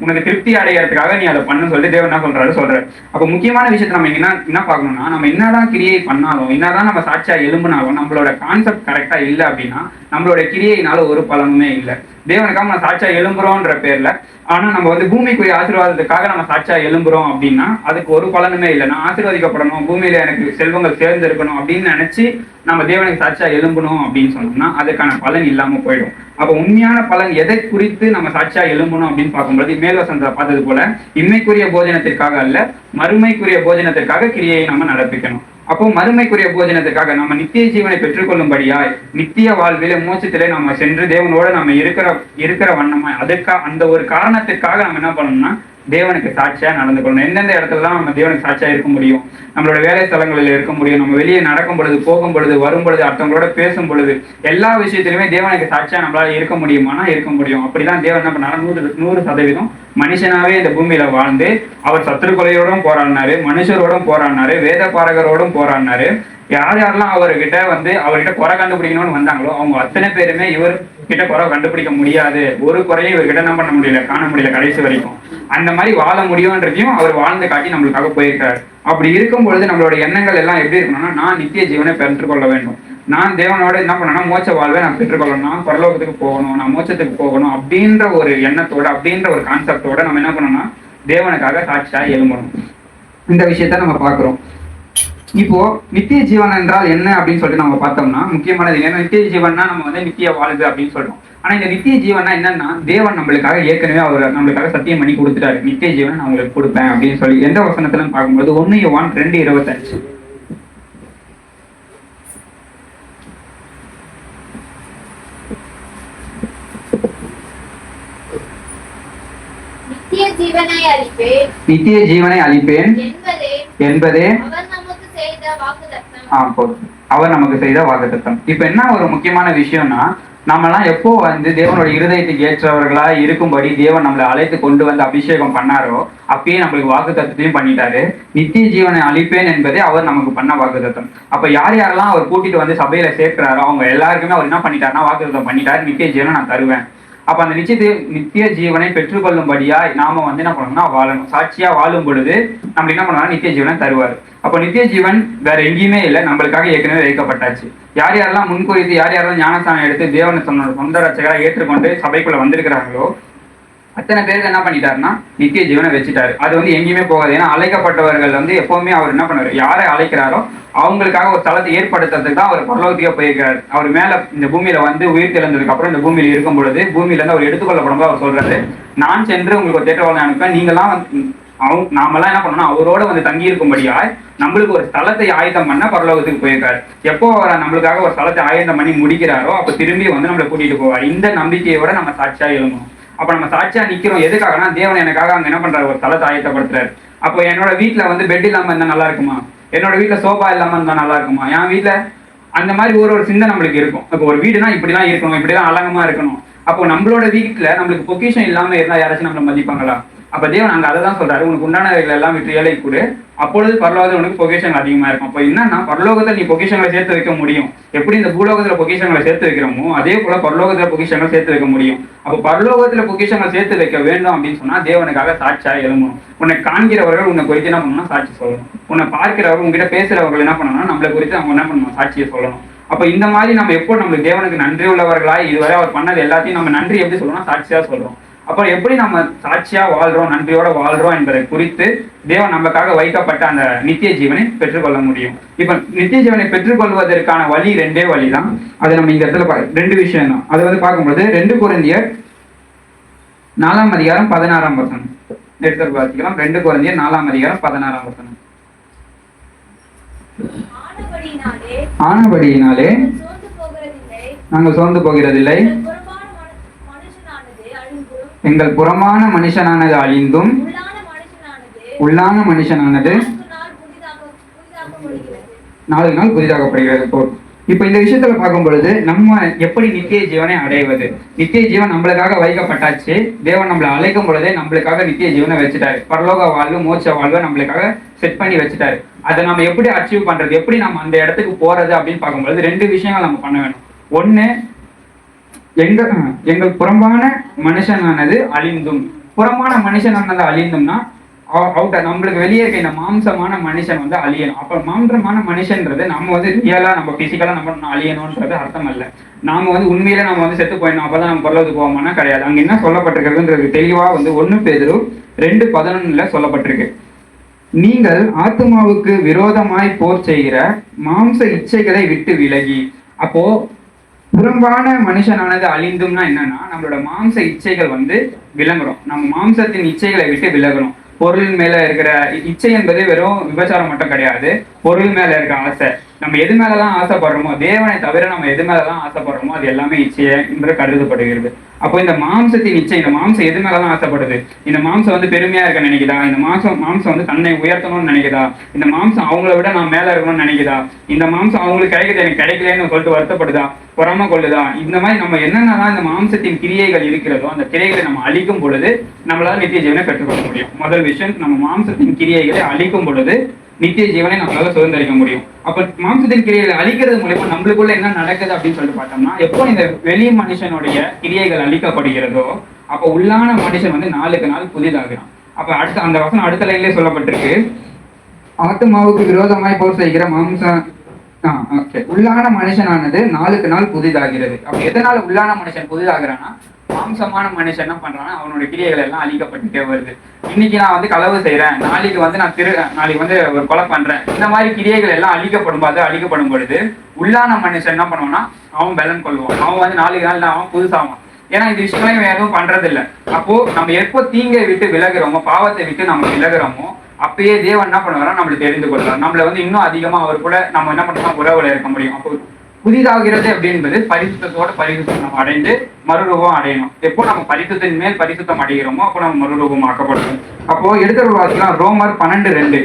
உனக்கு திருப்தி அடைகிறதுக்காக நீ அதை பண்ணு சொல்லிட்டு தேவன் என்ன சொல்றாரு. அப்ப முக்கியமான விஷயத்த நம்ம என்ன பார்க்கணும்னா, நம்ம என்னதான் கிரியை பண்ணாலும், என்னதான் நம்ம சாட்சியா எழும்புனாலும், நம்மளோட கான்செப்ட் கரெக்டா இல்லை அப்படின்னா நம்மளோட கிரியையினால ஒரு பலனுமே இல்லை. தேவனுக்காக நம்ம சாட்சியா எழும்புறோன்ற பேர்ல, ஆனா நம்ம வந்து பூமிக்குரிய ஆசீர்வாதத்துக்காக நம்ம சாட்சியா எழும்புறோம் அப்படின்னா அதுக்கு ஒரு பலனுமே இல்லை. நான் ஆசீர்வதிக்கப்படணும், பூமியில எனக்கு செல்வங்கள் சேர்ந்து இருக்கணும் அப்படின்னு நினைச்சு நம்ம தேவனுக்கு சாட்சியா எழும்பணும் அப்படின்னு சொன்னோம்னா அதுக்கான பலன் இல்லாம போயிடும். அப்ப உண்மையான பலன் எதை குறித்து நம்ம சாட்சியா எழும்பணும் அப்படின்னு பார்க்கும்போது மேல்வசனத்தை பார்த்தது போல இம்மைக்குரிய போஜனத்திற்காக அல்ல, மறுமைக்குரிய போஜனத்திற்காக கிரியை நம்ம நடப்பிக்கணும். அப்போ மறுமைக்குரிய போஜனத்துக்காக நம்ம நித்திய ஜீவனை பெற்றுக்கொள்ளும்படியாய் நித்திய வாழ்விலே மோட்சத்திலே நம்ம சென்று தேவனோட நம்ம இருக்கிற வண்ணமா அந்த ஒரு காரணத்திற்காக நம்ம என்ன பண்ணணும்னா தேவனுக்கு சாட்சியா நடந்து கொள்ளணும். எந்தெந்த இடத்துலதான் நம்ம தேவனுக்கு சாட்சியா இருக்க முடியும்? நம்மளோட வேலை ஸ்தலங்களில் இருக்க முடியும், நம்ம வெளியே நடக்கும் பொழுது, போகும் பொழுது, வரும் பொழுது, அடுத்தவங்களோட பேசும் பொழுது, எல்லா விஷயத்திலுமே தேவனுக்கு சாட்சியா நம்மளால இருக்க முடியுமானா இருக்க முடியும். அப்படிதான் தேவன் என்ன பண்ணாரு? 100% மனுஷனாவே இந்த பூமியில வாழ்ந்து அவர் சத்துருக்கொலையோடும் போராடினாரு, மனுஷரோடும் போராடினாரு, வேத பாரகரோடும் போராடினாரு. யார் யாரெல்லாம் அவர்கிட்ட குறை கண்டுபிடிக்கணும்னு வந்தாங்களோ அவங்க அத்தனை பேருமே இவர் கிட்ட குறை கண்டுபிடிக்க முடியாது, ஒரு குறையும் இவர்கிட்ட என்ன பண்ண முடியல, காண முடியல கடைசி வரைக்கும். அந்த மாதிரி வாழ முடியும்ன்றதையும் அவர் வாழ்ந்து காட்டி நம்மளுக்காக போயிருக்காரு. அப்படி இருக்கும் பொழுது நம்மளோட எண்ணங்கள் எல்லாம் எப்படி இருக்கணும்னா, நான் நித்திய ஜீவனை பெற்றுக்கொள்ள வேண்டும், நான் தேவனோட என்ன பண்ணணும்னா மோட்ச வாழ்வை நான் பெற்றுக்கொள்ளணும், நான் பரலோகத்துக்கு போகணும், நான் மோட்சத்துக்கு போகணும் அப்படின்ற ஒரு எண்ணத்தோட, அப்படின்ற ஒரு கான்செப்டோட நம்ம என்ன பண்ணணும்னா தேவனுக்காக சாட்சியா எழும்பணும். இந்த விஷயத்த நம்ம பார்க்கிறோம். இப்போ நித்திய ஜீவன் என்றால் என்ன அப்படின்னு சொல்லிட்டு நம்ம பார்த்தோம்னா, முக்கியமானது என்ன, நித்திய ஜீவன்னா நம்ம நித்திய வாழ்வு அப்படின்னு சொல்றோம். ஆனா இந்த நித்திய ஜீவனா என்னன்னா, தேவன் நம்மளுக்காக ஏற்கனவே அவர் நம்மளுக்காக சத்தியம் பண்ணி கொடுத்துட்டாரு, நித்திய ஜீவனை நான் உங்களுக்கு கொடுப்பேன் அப்படின்னு சொல்லி. எந்த வசனத்துல பார்க்கும்போது 1 யோவான் 2:25. நித்திய ஜீவனை அளிப்பேன் என்பதே அவர் நமக்கு செய்த வாக்குத்தத்தம். இப்ப என்ன ஒரு முக்கியமான விஷயம்னா, நம்மலாம் எப்போ தேவனோட இருதயத்துக்கு ஏற்றவர்களா இருக்கும்படி தேவன் நம்மளை அழைத்து கொண்டு வந்து அபிஷேகம் பண்ணாரோ அப்பயே நம்மளுக்கு வாக்குத்தத்தத்தையும் பண்ணிட்டாரு. நித்திய ஜீவனை அளிப்பேன் என்பதே அவர் நமக்கு பண்ண வாக்குத்தத்தம். அப்ப யார் யாரெல்லாம் அவர் கூட்டிட்டு வந்து சபையில சேர்க்கிறாரோ அவங்க எல்லாருக்குமே அவர் என்ன பண்ணிட்டாருன்னா வாக்குத்தத்தம் பண்ணிட்டாரு, நித்திய ஜீவனை நான் தருவேன். அப்ப அந்த நித்திய ஜீவனை பெற்றுக்கொள்ளும்படியா நாம என்ன பண்ணணும்னா வாழணும். சாட்சியா வாழும் பொழுது நம்ம என்ன பண்ணணும், நித்திய ஜீவனை தருவார். அப்போ நித்திய ஜீவன் வேற எங்கேயுமே இல்லை, நம்மளுக்காக ஏற்கனவே வைக்கப்பட்டாச்சு. யார் யாரெல்லாம் முன்குறித்து, யார் யாரெல்லாம் ஞானஸ்தானம் எடுத்து தேவனை சொந்த ரட்சகராக ஏற்றுக்கொண்டு சபைக்குள்ள வந்திருக்கிறாங்களோ அத்தனை பேருக்கு என்ன பண்ணிட்டாருன்னா நித்திய ஜீவனை வச்சுட்டாரு. அது எங்கேயுமே போகாது. ஏன்னா அழைக்கப்பட்டவர்கள் எப்பவுமே அவர் என்ன பண்ணாரு, யாரை அழைக்கிறாரோ அவங்களுக்காக ஒரு தளத்தை ஏற்படுத்துறதுக்கு தான் அவர் பரலோகத்துக்கே போயிருக்கிறார். அவர் மேல இந்த பூமியில உயிர் தெழுந்ததுக்கு அப்புறம் இந்த பூமியில இருக்கும் பொழுது பூமியில இருந்து அவர் எடுத்துக்கொள்ளப்படும் போது அவர் சொல்றாரு, நான் சென்று உங்களுக்கு ஒரு தேற்றவாளனை அனுப்பேன், நீங்களாம் நாமெல்லாம் என்ன பண்ணணும், அவரோட தங்கி இருக்கும்படியா நம்மளுக்கு ஒரு ஸ்தலத்தை ஆயத்தம் பண்ண பரலோகத்துக்கு போயிருக்காரு. எப்போ அவர் நம்மளுக்காக ஒரு ஸ்தலத்தை ஆயத்தம் பண்ணி முடிக்கிறாரோ அப்ப திரும்பி நம்மளை கூட்டிட்டு போவார். இந்த நம்பிக்கையோட நம்ம சாட்சியா எழுமணும். அப்ப நம்ம சாட்சியா நிக்கிறோம் எதுக்காகனா, தேவன் எனக்காக அங்க என்ன பண்றாரு, ஒரு ஸ்தலத்தை ஆயத்தப்படுத்துறாரு. அப்போ என்னோட வீட்டுல பெட் இல்லாம இருந்தா நல்லா இருக்குமா, என்னோட வீட்டுல சோஃபா இல்லாம இருந்தா நல்லா இருக்குமா, என் வீட்டுல அந்த மாதிரி ஒரு சிந்தை நம்மளுக்கு இருக்கும். இப்போ ஒரு வீடுனா இப்படிலாம் இருக்கணும், இப்படிலாம் அழகமா இருக்கணும். அப்போ நம்மளோட வீட்டுல நம்மளுக்கு பொக்கிஷன் இல்லாம இருந்தா யாராச்சும் நம்மளை மதிப்பாங்களா? அப்ப தேவன் அங்க அதை தான் சொல்றாரு, உனக்கு உண்டானவைகள் எல்லாம் விட்டு ஏழை கொடு, அப்பொழுது பரலோகத்தில் உனக்கு பொக்கிஷன் அதிகமா இருக்கும். அப்போ என்னன்னா, பரலோகத்தில் நீ பொக்கிஷங்களை சேர்த்து வைக்க முடியும். எப்படி இந்த பூலோகத்துல பொக்கிஷங்களை சேர்த்து வைக்கிறோமோ அதே போல பரலோகத்துல பொக்கிஷங்களை சேர்த்து வைக்க முடியும். அப்போ பரலோகத்துல பொக்கிஷங்களை சேர்த்து வைக்க வேண்டும் அப்படின்னு சொன்னா தேவனுக்காக சாட்சியா எழுமணும். உன்னை காண்கிறவர்கள் உன்னை குறித்து என்ன பண்ணணும்னா சாட்சி சொல்லணும். உன்னை பார்க்கிறவர்கள் உங்ககிட்ட பேசுறவர்கள் என்ன பண்ணணும்னா நம்மளை குறித்து அவங்க என்ன பண்ணணும், சாட்சியை சொல்லணும். அப்ப இந்த மாதிரி நம்ம எப்போ நம்மளுக்கு தேவனுக்கு நன்றி உள்ளவர்களாய் இதுவரை அவர் பண்ணது எல்லாத்தையும் நம்ம நன்றி எப்படி சொல்லணும், சாட்சியா சொல்றோம். அப்புறம் எப்படி நம்ம சாட்சியா வாழ்றோம், நன்றியோட வாழ்றோம் என்பதை குறித்து தேவன் நமக்காக வைக்கப்பட்ட அந்த நித்திய ஜீவனை பெற்றுக்கொள்ள முடியும். இப்ப நித்திய ஜீவனை பெற்றுக்கொள்வதற்கான வழி 2 வழிதான். அது நம்ம இந்த இடத்துல 2 விஷயம் தான். அது பார்க்கும்போது 2 கொரிந்தியர் 4:16 எடுத்து பார்த்துக்கலாம். 2 கொரிந்தியர் 4:16. ஆனபடியினாலே நாங்கள் சோர்ந்து போகிறதில்லை, எங்கள் புறமான மனுஷனானது அழிந்தும் உள்ளான மனுஷனானது நாளுக்கு நாள் புதிதாக்கப்படுகிறது போல். இப்ப இந்த விஷயத்துல பார்க்கும் பொழுது நம்ம எப்படி நித்திய ஜீவனை அடைவது, நித்திய ஜீவன் நம்மளுக்காக வைக்கப்பட்டாச்சு. தேவன் நம்மளை அழைக்கும் பொழுதே நம்மளுக்காக நித்திய ஜீவனை வச்சுட்டாரு. பரலோக வாழ்வு, மோட்ச வாழ்வை நம்மளுக்காக செட் பண்ணி வச்சுட்டாரு. அதை நம்ம எப்படி அச்சீவ் பண்றது, எப்படி நம்ம அந்த இடத்துக்கு போறது அப்படின்னு பார்க்கும்பொழுது 2 விஷயங்கள் நம்ம பண்ண வேணும். ஒண்ணு, எங்கள் புறம்பான மனுஷனானது அழிந்தும். புறமான மனுஷனானது அழிந்தும்னா நம்மளுக்கு வெளியே இருக்க இந்த மாம்சமான மனுஷன் அழியணும். அப்ப மாம்சமான மனுஷன்றது நம்ம ரியலா நம்ம பிசிக்கலா நம்ம அழியணும்ன்றது அர்த்தம் அல்ல. நாம உண்மையில நம்ம செத்து போயிடணும் அப்பதான் நம்ம பரலோகத்துக்கு போவோம்னா கிடையாது. அங்க என்ன சொல்லப்பட்டிருக்கிறதுன்றது தெளிவா 1 பேதுரு 2:11 சொல்லப்பட்டிருக்கு. நீங்கள் ஆத்துமாவுக்கு விரோதமாய் போர் செய்கிற மாம்ச இச்சைகளை விட்டு விலகி. அப்போ புறம்பான மனுஷனானது அழிந்தும்னா என்னன்னா, நம்மளோட மாம்ச இச்சைகள் விலகணும். நம்ம மாம்சத்தின் இச்சைகளை விட்டு விலகணும். பொருள் மேல இருக்கிற இச்சை என்பது வெறும் விபச்சாரம் மட்டும் கிடையாது. பொருள் மேல இருக்கிற ஆசை, நம்ம எது மேலலாம் ஆசைப்படுறோமோ, தேவனை தவிர நம்ம எது மேலலாம் ஆசைப்படுறோமோ அது எல்லாமே இச்சை என்று கருதப்படுகிறது. அப்போ இந்த மாம்சத்தின் இச்சை, இந்த மாம்சம் எது மேலதான் ஆசைப்படுது? இந்த மாம்சம் வந்து பெருமையா இருக்க நினைக்குதா? இந்த மாம்சம் வந்து தன்னை உயர்த்தணும்னு நினைக்குதா? இந்த மாம்சம் அவங்கள விட நான் மேல இருக்கணும்னு நினைக்குதா? இந்த மாம்சம் அவங்களுக்கு கிடைக்குது எனக்கு கிடைக்கலன்னு சொல்லிட்டு வருத்தப்படுதா? பொறாம கொள்ளுதா? இந்த மாதிரி நம்ம என்னென்னதான் இந்த மாம்சத்தின் கிரியைகள் இருக்கிறதோ அந்த கிரியைகளை நம்ம அழிக்கும் பொழுது நம்மளால நித்திய ஜீவனை பெற்றுக்கொள்ள முடியும். முதல் விஷயம், நம்ம மாம்சத்தின் கிரியைகளை அழிக்கும் பொழுது நித்திய ஜீவனை நம்மளால சுதந்திரிக்க முடியும். அப்ப மாம்சத்தின் கிரியைகளை அழிக்கிறது மூலமா நம்மளுக்குள்ள என்ன நடக்குது அப்படின்னு சொல்லிட்டு பார்த்தோம்னா, எப்போ இந்த வெளி மனுஷனுடைய கிரியைகள் அழிக்கப்படுகிறதோ அப்ப உள்ளான மனுஷன் வந்து நாளுக்கு நாள் புதிதாகிறான். அப்ப அடுத்த அந்த வசனம் அடுத்த லைன்லயே சொல்லப்பட்டிருக்கு, ஆத்மாவுக்கு விரோதமாய் போர் செய்கிற மாம்சம் உள்ளான மனுஷனானது நாளுக்கு நாள் புதிதாகிறது. அப்ப எதனால உள்ளான மனுஷன் புதிதாகிறான்னா, மாம்சமான மனுஷன் என்ன பண்றான்னா அவனுடைய கிரியைகள் எல்லாம் அழிக்கப்பட்டுட்டே வருது. இன்னைக்கு நான் வந்து களவு செய்யறேன், நாளைக்கு வந்து நான் நாளைக்கு வந்து ஒரு கொலை பண்றேன், இந்த மாதிரி கிரியைகள் எல்லாம் அழிக்கப்படும் பொழுது உள்ளான மனுஷன் என்ன பண்ணுவான்னா அவன் பலன் கொள்வான். அவன் வந்து நாளைக்கு நாள் அவன் புதுசாவான். ஏன்னா இந்த விஷயம் எதுவும் பண்றது இல்லை. அப்போ நம்ம எப்போ தீங்கை விட்டு விலகுறோமோ, பாவத்தை விட்டு நம்ம விலகுறோமோ, அப்பயே தேவன் என்ன பண்ணுவாரா நம்மளுக்கு தெரிந்து கொள்றாரு. நம்மள வந்து இன்னும் அதிகமா அவர் கூட நம்ம என்ன பண்ணலாம், உறவுல இருக்க முடியும். அப்போ புதிதாகிறது அப்படின்றது பரிசுத்தத்தோட பரிசுத்தம் நம்ம அடைந்து மறுரூபம் அடையணும். எப்போ நம்ம பரிசுத்தின் மேல் பரிசுத்தம் அடைகிறோமோ அப்போ நம்ம மறுரூபம் ஆக்கப்படுவோம். அப்போ எடுத்து வாசிக்கலாம் ரோமர் 12:2.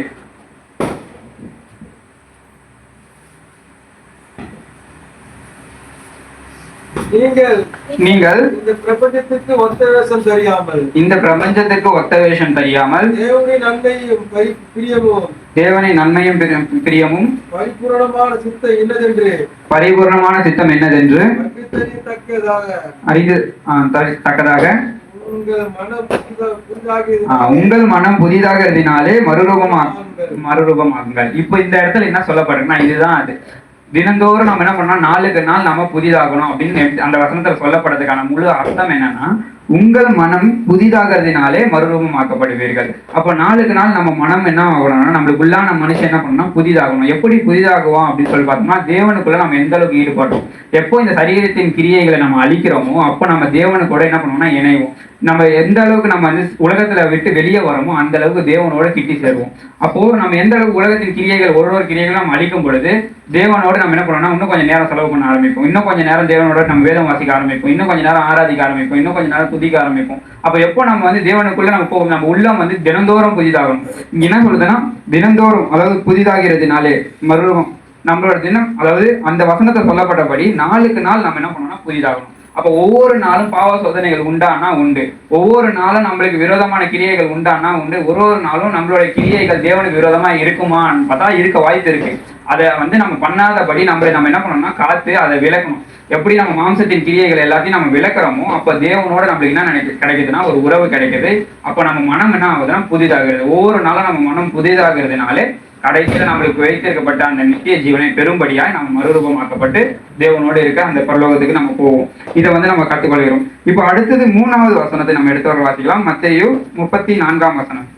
நீங்கள் இந்த பிரபஞ்சத்துக்கு ஒத்த வேஷம் தெரியாமல் தேவனை நன்மையும் பிரியமும் பரிபூர்ணமான சித்தம் என்னதென்று அறிந்து தக்கதாக உங்கள் மனம் புதிதாகிறதுனாலே மறுரூபமாகுங்கள். இப்போ இந்த இடத்துல என்ன சொல்லப்படுறதுன்னா, இதுதான் அது. தினந்தோறும் நம்ம என்ன பண்ணோம், நாளுக்கு நாள் நம்ம புதிதாகணும் அப்படின்னு அந்த வசனத்துல சொல்லப்படுறதுக்கான முழு அர்த்தம் என்னன்னா, உங்கள் மனம் புதிதாகிறதுனாலே மறுரூபமாக்கப்படுவீர்கள். அப்போ நாளுக்கு நாள் நம்ம மனம் என்ன ஆகணும்னா, நம்மளுக்குள்ளான மனுஷன் என்ன பண்ணணும், புதிதாகணும். எப்படி புதிதாகுவோம் அப்படின்னு சொல்லி பார்த்தோம்னா, தேவனுக்குள்ள நம்ம எந்த அளவுக்கு ஈடுபடுறோம். எப்போ இந்த சரீரத்தின் கிரியைகளை நம்ம அழிக்கிறோமோ அப்போ நம்ம தேவனுக்கூட என்ன பண்ணோம்னா இணைவோம். நம்ம எந்த அளவுக்கு நம்ம வந்து உலகத்துல விட்டு வெளியே வரோமோ அந்த அளவுக்கு தேவனோட கிட்டி சேருவோம். அப்போ நம்ம எந்த அளவுக்கு உலகத்தின் கிரியைகள் ஒரு கிரியைகளும் நம்ம அழிக்கும் பொழுது தேவனோட நம்ம என்ன பண்ணோம்னா இன்னும் கொஞ்சம் நேரம் செலவு பண்ண ஆரம்பிப்போம். இன்னும் கொஞ்சம் நேரம் தேவனோட நம்ம வேதம் வாசிக்க ஆரம்பிப்போம். இன்னும் கொஞ்சம் நேரம் ஆராதிக்க ஆரம்பிப்போம். இன்னும் கொஞ்சம் நேரம் துதிக்க ஆரம்பிப்போம். அப்ப எப்போ நம்ம வந்து தேவனுக்குள்ள நம்ம போகும், நம்ம உள்ளம் வந்து தினந்தோறும் புதிதாகும். இங்க என்ன சொல்லுதுன்னா, தினந்தோறும் அதாவது புதிதாகிறதுனாலே மறுரூபம் நம்மளோட தினம், அதாவது அந்த வசனத்தை சொல்லப்பட்டபடி நாளுக்கு நாள் நம்ம என்ன பண்ணோம்னா புதிதாகணும். அப்ப ஒவ்வொரு நாளும் பாவ சோதனைகள் உண்டானா உண்டு, ஒவ்வொரு நாளும் நம்மளுக்கு விரோதமான கிரியைகள் உண்டானா உண்டு, ஒரு நாளும் நம்மளுடைய கிரியைகள் தேவனுக்கு விரோதமா இருக்குமான்னு பார்த்தா இருக்க வாய்ப்பு இருக்கு. அதை வந்து நம்ம பண்ணாதபடி நம்ம என்ன பண்ணணும்னா காத்து அதை விளக்கணும். எப்படி நம்ம மாம்சத்தின் கிரியைகள் எல்லாத்தையும் நம்ம விளக்குறோமோ அப்ப தேவனோட நம்மளுக்கு என்ன கிடைக்குதுன்னா ஒரு உறவு கிடைக்குது. அப்ப நம்ம மனம் என்ன ஆகுதுன்னா புதிதாகிறது. ஒவ்வொரு நாளும் நம்ம மனம் புதிதாகிறதுனாலே கடைசியில நம்மளுக்கு வைத்திருக்கப்பட்ட அந்த நித்திய ஜீவனை பெரும்படியாய் நம்ம மறுரூபமாக்கப்பட்டு தேவனோடு இருக்க அந்த பரலோகத்துக்கு நம்ம போவோம். இதை வந்து நம்ம கற்றுக்கொள்கிறோம். இப்போ அடுத்தது 3வது வசனத்தை நம்ம எடுத்து வர வாசிக்கலாம். மத்தேயு 34 வசனம்.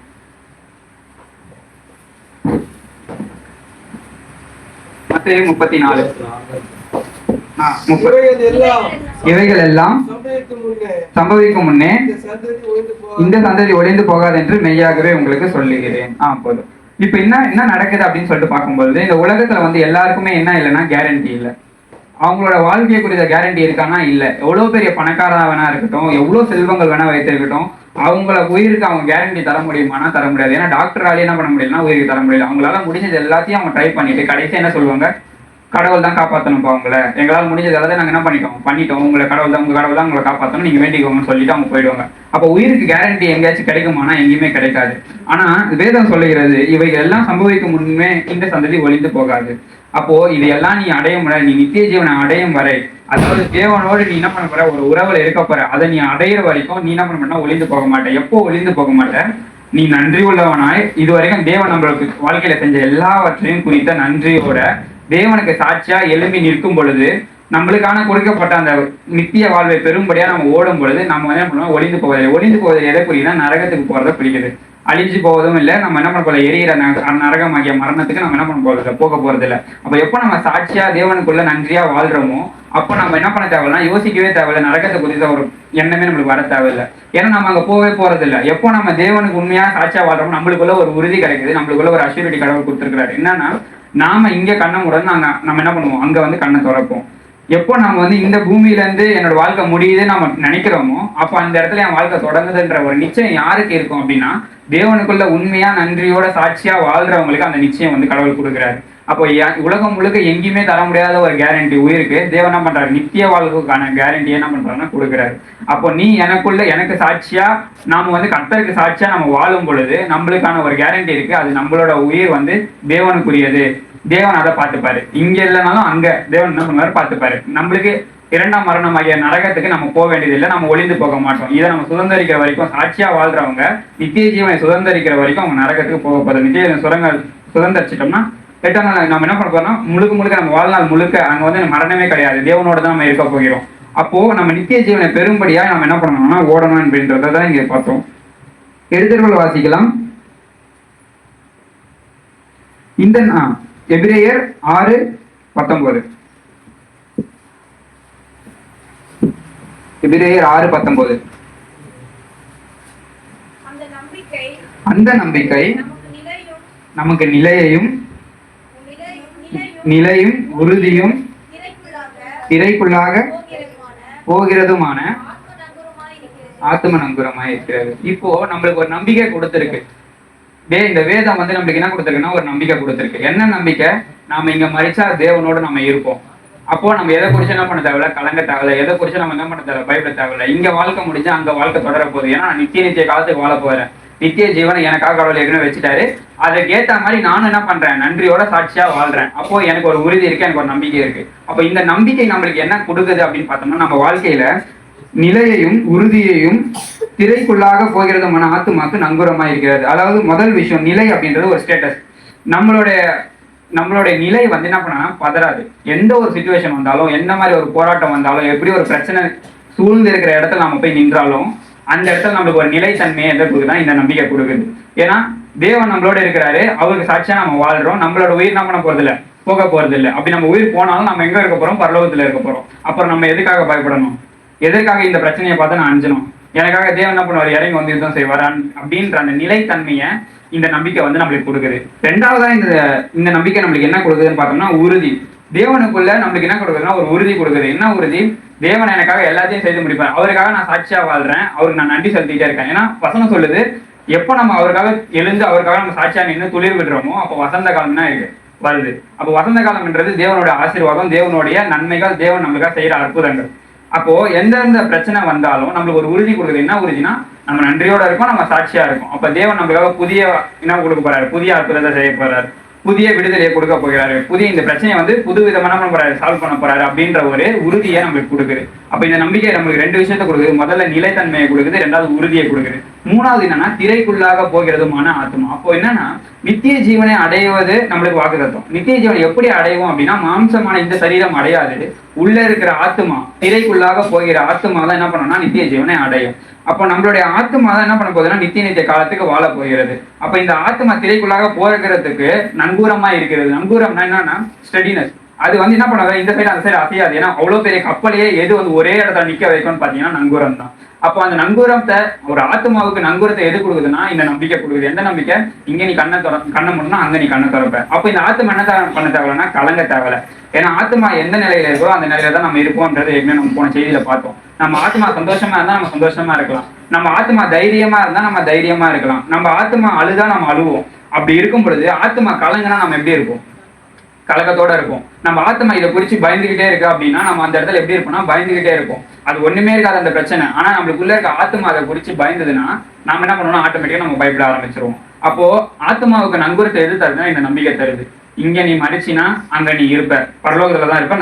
மத்தேயு 34. இவைகள் எல்லாம் சம்பவிக்கும் முன்னே இந்த சந்ததி ஒளிந்து போகாது என்று மெய்யாகவே உங்களுக்கு சொல்லுகிறேன். போதும். இப்ப என்ன நடக்குது அப்படின்னு சொல்லிட்டு பார்க்கும்போது, இந்த உலகத்துல வந்து எல்லாருக்குமே என்ன இல்லைன்னா கேரண்டி இல்லை. அவங்களோட வாழ்க்கையை குறித்த கேரண்டி இருக்கானா இல்லை. எவ்வளவு பெரிய பணக்காரா வேணா இருக்கட்டும், எவ்வளவு செல்வங்கள் வேணா வைத்திருக்கட்டும், அவங்கள உயிருக்கு அவங்க கேரண்டி தர முடியுமானா தர முடியாது. ஏன்னா டாக்டராலே என்ன பண்ண முடியலன்னா உயிருக்கு தர முடியல. அவங்களால முடிஞ்சது எல்லாத்தையும் அவங்க ட்ரை பண்ணிட்டு கடைசி என்ன சொல்லுவாங்க, கடவுள் தான் காப்பாற்றணும்ப்பா உங்களை, எங்களால் முடிஞ்சது எல்லாத்தையும் நாங்கள் என்ன பண்ணிட்டோம், உங்களை கடவுள் தான் உங்களை காப்பாற்றணும், நீங்க வேண்டிக்கோங்கன்னு சொல்லிட்டு அவங்க போயிடுவாங்க. அப்போ உயிருக்கு கேரண்டி எங்கேயாச்சும் கிடைக்குமானா எங்கேயுமே கிடைக்காது. ஆனா வேதம் சொல்லுகிறது, இவைகள் எல்லாம் சம்பவிக்கும் முன்னே இந்த சந்ததி ஒளிந்து போகாது. அப்போ இதையெல்லாம் நீ அடையும் வரை, நீ நித்திய ஜீவனை அடையும் வரை, அதாவது தேவனோடு நீ என்ன பண்ண போற, ஒரு உறவுல இருக்க போற, அதை நீ அடையிற வரைக்கும் நீ என்ன பண்ண மாட்டா, ஒளிந்து போக மாட்டேன். எப்போ ஒளிந்து போக மாட்டேன், நீ நன்றி உள்ளவனாய் இதுவரைக்கும் தேவன் நம்மளுக்கு வாழ்க்கையில செஞ்ச எல்லாவற்றையும் குறித்த நன்றியோட தேவனுக்கு சாட்சியா எழும்பி நிற்கும் பொழுது, நம்மளுக்கான கொடுக்கப்பட்ட அந்த நித்திய வாழ்வை பெரும்படியா நம்ம ஓடும் பொழுது நம்ம என்ன பண்ணுவோம், ஒளிந்து போவதில்லை. எதை குறிக்குன்னா நரகத்துக்கு போறதை பிடிக்குது. அழிஞ்சு போவதும் இல்லை, நம்ம என்ன பண்ண போல எரியிற நரகமாகிய மரணத்துக்கு நம்ம என்ன பண்ண போறது, போக போறது இல்லை. அப்ப எப்போ நம்ம சாட்சியா தேவனுக்குள்ள நன்றியா வாழ்றோமோ அப்போ நம்ம என்ன பண்ண தேவையில்லை, யோசிக்கவே தேவையில்லை, நரகத்தை குறித்த ஒரு எண்ணமே நம்மளுக்கு வர தேவையில்லை. ஏன்னா நம்ம அங்க போவே போறது இல்லை. எப்போ நம்ம தேவனுக்கு உண்மையா சாட்சியா வாழ்றோமோ நம்மளுக்குள்ள ஒரு உறுதி கிடைக்குது, நம்மளுக்குள்ள ஒரு அஷ்யூரிட்டி கடவுள் கொடுத்துருக்காரு. என்னன்னா, நாம இங்க கண்ணை மூடணும், நம்ம என்ன பண்ணுவோம், அங்க வந்து கண்ணை திறப்போம். எப்போ நம்ம வந்து இந்த பூமியில இருந்து என்னோட வாழ்க்கை முடியுது நம்ம நினைக்கிறோமோ, அப்போ அந்த இடத்துல என் வாழ்க்கை தொடங்குதுன்ற ஒரு நிச்சயம் யாருக்கு இருக்கும் அப்படின்னா, தேவனுக்குள்ள உண்மையா நன்றியோட சாட்சியா வாழ்றவங்களுக்கு அந்த நிச்சயம் வந்து கடவுள் கொடுக்குறாரு. அப்போ உலகம் முழுக்க எங்கேயுமே தர முடியாத ஒரு கேரண்டி உயிருக்கு தேவன் என்ன பண்றாரு, நித்திய வாழ்வுக்கான கேரண்டி என்ன பண்றாருன்னா கொடுக்குறாரு. அப்போ நீ எனக்குள்ள எனக்கு சாட்சியா நாம வந்து கர்த்தருக்கு சாட்சியா நம்ம வாழும் பொழுது நம்மளுக்கான ஒரு கேரண்டி இருக்கு. அது நம்மளோட உயிர் வந்து தேவனுக்குரியது. தேவன் அதை பார்த்துப்பாரு. இங்க இல்லைனாலும் அங்க தேவன் என்ன பண்ணுவாரு, பார்த்துப்பாரு. நம்மளுக்கு இரண்டாம் மரணம் ஆகிய நரகத்துக்கு நம்ம போக வேண்டியது இல்லை, நம்ம ஒளிந்து போக மாட்டோம். இதை நம்ம சுதந்திரிக்கிற வரைக்கும் சாட்சியா வாழ்றவங்க நித்திய ஜீவனை சுதந்திரிக்கிற வரைக்கும் அவங்க நரகத்துக்கு போக போகுது. நித்திய சுரங்கள் சுதந்திரிச்சிட்டோம்னா எட்டாம் நாள் நம்ம என்ன பண்ண போறோம்னா முழுக்க நம்ம வாழ்நாள் முழுக்க அங்க வந்து மரணமே கிடையாது, தேவனோட தான் நம்ம இருக்க போகிறோம். அப்போ நம்ம நித்திய ஜீவனை பெரும்படியா நம்ம என்ன பண்ணணும்னா ஓடணும் அப்படின்றதான் இங்க பார்த்தோம். எழுத்தர்கள் வாசிக்கலாம். இந்த எபிரேயர் 6:19. எபிரேயர் 6:19. அந்த நம்பிக்கை நமக்கு நிலையையும் உறுதியும் திரைக்குள்ளாக போகிறதுமான ஆத்ம நங்குரமாய் இருக்கிறது. இப்போ நம்மளுக்கு ஒரு நம்பிக்கை கொடுத்திருக்கு. இந்த வேதம் வந்து நம்மளுக்கு என்ன கொடுத்திருக்குன்னா ஒரு நம்பிக்கை கொடுத்திருக்கு. என்ன நம்பிக்கை? நாம இங்க மரிச்சா தேவனோட நம்ம இருப்போம். அப்போ நம்ம எதை குறிச்சு என்ன பண்ண தேவையில்ல, கலங்க தேவையில்ல. எதை குறிச்சு நம்ம என்ன பண்ண தேவையில்ல, பயப்பட தேவையில்ல. இங்க வாழ்க்கை முடிஞ்சா அங்க வாழ்க்கை தொடர போகுது. ஏன்னா நான் நித்திய காலத்துக்கு வாழ போறேன். நித்திய ஜீவனை எனக்காக கடவுள் ஏற்கனவே வச்சுட்டாரு. அதுக்கு ஏற்ற மாதிரி நானும் என்ன பண்றேன், நன்றியோட சாட்சியா வாழ்றேன். அப்போ எனக்கு ஒரு உறுதி இருக்கு, எனக்கு ஒரு நம்பிக்கை இருக்கு. அப்போ இந்த நம்பிக்கை நம்மளுக்கு என்ன கொடுக்குது அப்படின்னு பார்த்தோம்னா, நம்ம வாழ்க்கையில நிலையையும் உறுதியையும் திரைக்குள்ளாக போகிறதுமான ஆத்துமாக்கு நங்குரமா இருக்கிறது. அதாவது முதல் விஷயம், நிலை அப்படின்றது ஒரு ஸ்டேட்டஸ். நம்மளுடைய நிலை வந்து என்ன பண்ணா பதறாது. எந்த ஒரு சிச்சுவேஷன் வந்தாலும், எந்த மாதிரி ஒரு போராட்டம் வந்தாலும், எப்படி ஒரு பிரச்சனை சூழ்ந்து இருக்கிற இடத்துல நம்ம போய் நின்றாலும் அந்த இடத்துல நம்மளுக்கு ஒரு நிலைத்தன்மையை எதை கொடுக்குதான் இந்த நம்பிக்கை கொடுக்குது. ஏன்னா தேவன் நம்மளோட இருக்கிறாரு, அவருக்கு சாட்சியா நம்ம வாழ்றோம். நம்மளோட உயிர் என்ன பண்ண போறது இல்லை, போக போறது இல்லை. அப்படி நம்ம உயிர் போனாலும் நம்ம எங்க இருக்க போறோம், பரலோகத்துல இருக்க போறோம். அப்புறம் நம்ம எதுக்காக பயப்படணும், எதற்காக இந்த பிரச்சனையை பார்த்து நான் அஞ்சணும், எனக்காக தேவன் என்ன பண்ணுவார், இறங்கி வந்து யுத்தம் செய்வார் அப்படின்ற அந்த நிலைத்தன்மையை இந்த நம்பிக்கை வந்து நம்மளுக்கு கொடுக்குது. ரெண்டாவதா இந்த நம்பிக்கை நம்மளுக்கு என்ன கொடுக்குதுன்னு பார்த்தோம்னா உறுதி. தேவனுக்குள்ள நம்மளுக்கு என்ன கொடுக்குதுன்னா ஒரு உறுதி கொடுக்குது. என்ன உறுதி? தேவன் எனக்காக எல்லாத்தையும் செய்து முடிப்பார், அவருக்காக நான் சாட்சியா வாழ்றேன், அவருக்கு நான் நன்றி செலுத்திட்டே இருக்கேன். ஏன்னா வசனம் சொல்லுது, எப்போ நம்ம அவருக்காக எழுந்து அவருக்காக நம்ம சாட்சியா நின்று துளிர் விடுறோமோ அப்போ வசந்த காலம் தான் இருக்கு வருது. அப்போ வசந்த காலம்ன்றது தேவனுடைய ஆசீர்வாதம், தேவனுடைய நன்மைகள், தேவன் நம்மளுக்காக செய்யற அற்புதங்கள். அப்போ எந்தெந்த பிரச்சனை வந்தாலும் நம்மளுக்கு ஒரு உறுதி கொடுக்குது. என்ன உறுதினா, நம்ம நன்றியோட இருக்கோம், நம்ம சாட்சியா இருக்கும். அப்ப தேவன் நம்மளுக்காக புதிய என்ன கொடுக்க போறாரு, புதிய அற்புதத்தை செய்ய போறாரு, புதிய விடுதலையை கொடுக்க போகிறாரு, புதிய இந்த பிரச்சனையை வந்து புது விதமான போறாரு, சால்வ் பண்ண போறாரு அப்படின்ற ஒரு உறுதியை நம்மளுக்கு கொடுக்குது. அப்ப இந்த நம்பிக்கை நம்மளுக்கு ரெண்டு விஷயத்த கொடுக்குது. முதல்ல நிலைத்தன்மையை கொடுக்குது, ரெண்டாவது உறுதியை கொடுக்குது. மூணாவது என்னன்னா திரைக்குள்ளாக போகிறதுமான ஆத்மா. அப்போ என்னன்னா நித்திய ஜீவனை அடைவது நம்மளுக்கு வாக்குத்தத்தம். நித்திய ஜீவனை எப்படி அடைவோம் அப்படின்னா, மாம்சமான இந்த சரீரம் அடையாது, உள்ள இருக்கிற ஆத்மா, திரைக்குள்ளாக போகிற ஆத்மா தான் என்ன பண்ணணும்னா நித்திய ஜீவனை அடையும். அப்போ நம்மளுடைய ஆத்மா தான் என்ன பண்ண போகுதுன்னா நித்திய காலத்துக்கு வாழ போகிறது. அப்ப இந்த ஆத்மா திரைக்குள்ளாக போகிறதுக்கு நங்கூரமா இருக்கிறது. நங்கூரம்னா என்னன்னா ஸ்டெடினஸ். அது வந்து என்ன பண்ணாது, இந்த சைடு அந்த சைடு அசையாது. ஏன்னா அவ்வளவு பெரிய கப்பலையே எது வந்து ஒரே இடத்துல நிக்க வைக்கும்னு பாத்தீங்கன்னா நங்கூரம் தான். அப்போ அந்த நங்கூரத்தை, ஒரு ஆத்மாவுக்கு நங்கூரத்தை எது கொடுக்குதுன்னா இந்த நம்பிக்கை கொடுக்குது. எந்த நம்பிக்கை? இங்க நீ கண்ணை முன்னா அங்க நீ கண்ணை திறப்ப. அப்போ இந்த ஆத்மா என்ன பண்ண தேவையில்லைன்னா கலங்க தேவையில்ல. ஏன்னா ஆத்மா எந்த நிலையில இருக்கோ அந்த நிலையில தான் நம்ம இருப்போம்ன்றது ஏற்கனவே நம்ம போன செய்தியில பார்த்தோம். நம்ம ஆத்மா சந்தோஷமா இருந்தா நம்ம சந்தோஷமா இருக்கலாம், நம்ம ஆத்மா தைரியமா இருந்தா நம்ம தைரியமா இருக்கலாம், நம்ம ஆத்மா அழுதா நம்ம அழுவோம். அப்படி இருக்கும் பொழுது ஆத்மா கலங்குனா நம்ம எப்படி இருப்போம், கலக்கத்தோட இருக்கும். நம்ம ஆத்மா இதை குறிச்சு பயந்துகிட்டே இருக்கு அப்படின்னா நம்ம அந்த இடத்துல எப்படி இருப்போம்னா பயந்துகிட்டே இருக்கும். அது ஒண்ணுமே இருக்காது அந்த பிரச்சனை. ஆனா நம்மளுக்குள்ள இருக்க ஆத்மா அதை குறிச்சு பயந்ததுன்னா நாம என்ன பண்ணணும், ஆட்டோமேட்டிக்கா நம்ம பயப்பட ஆரம்பிச்சிருவோம். அப்போ ஆத்மாவுக்கு நங்கூரத்தை எது தருதுன்னா இந்த நம்பிக்கை தருது. இங்க நீ மறிச்சினா அங்க நீ இருப்ப, பரலோகத்துலதான் இருப்ப,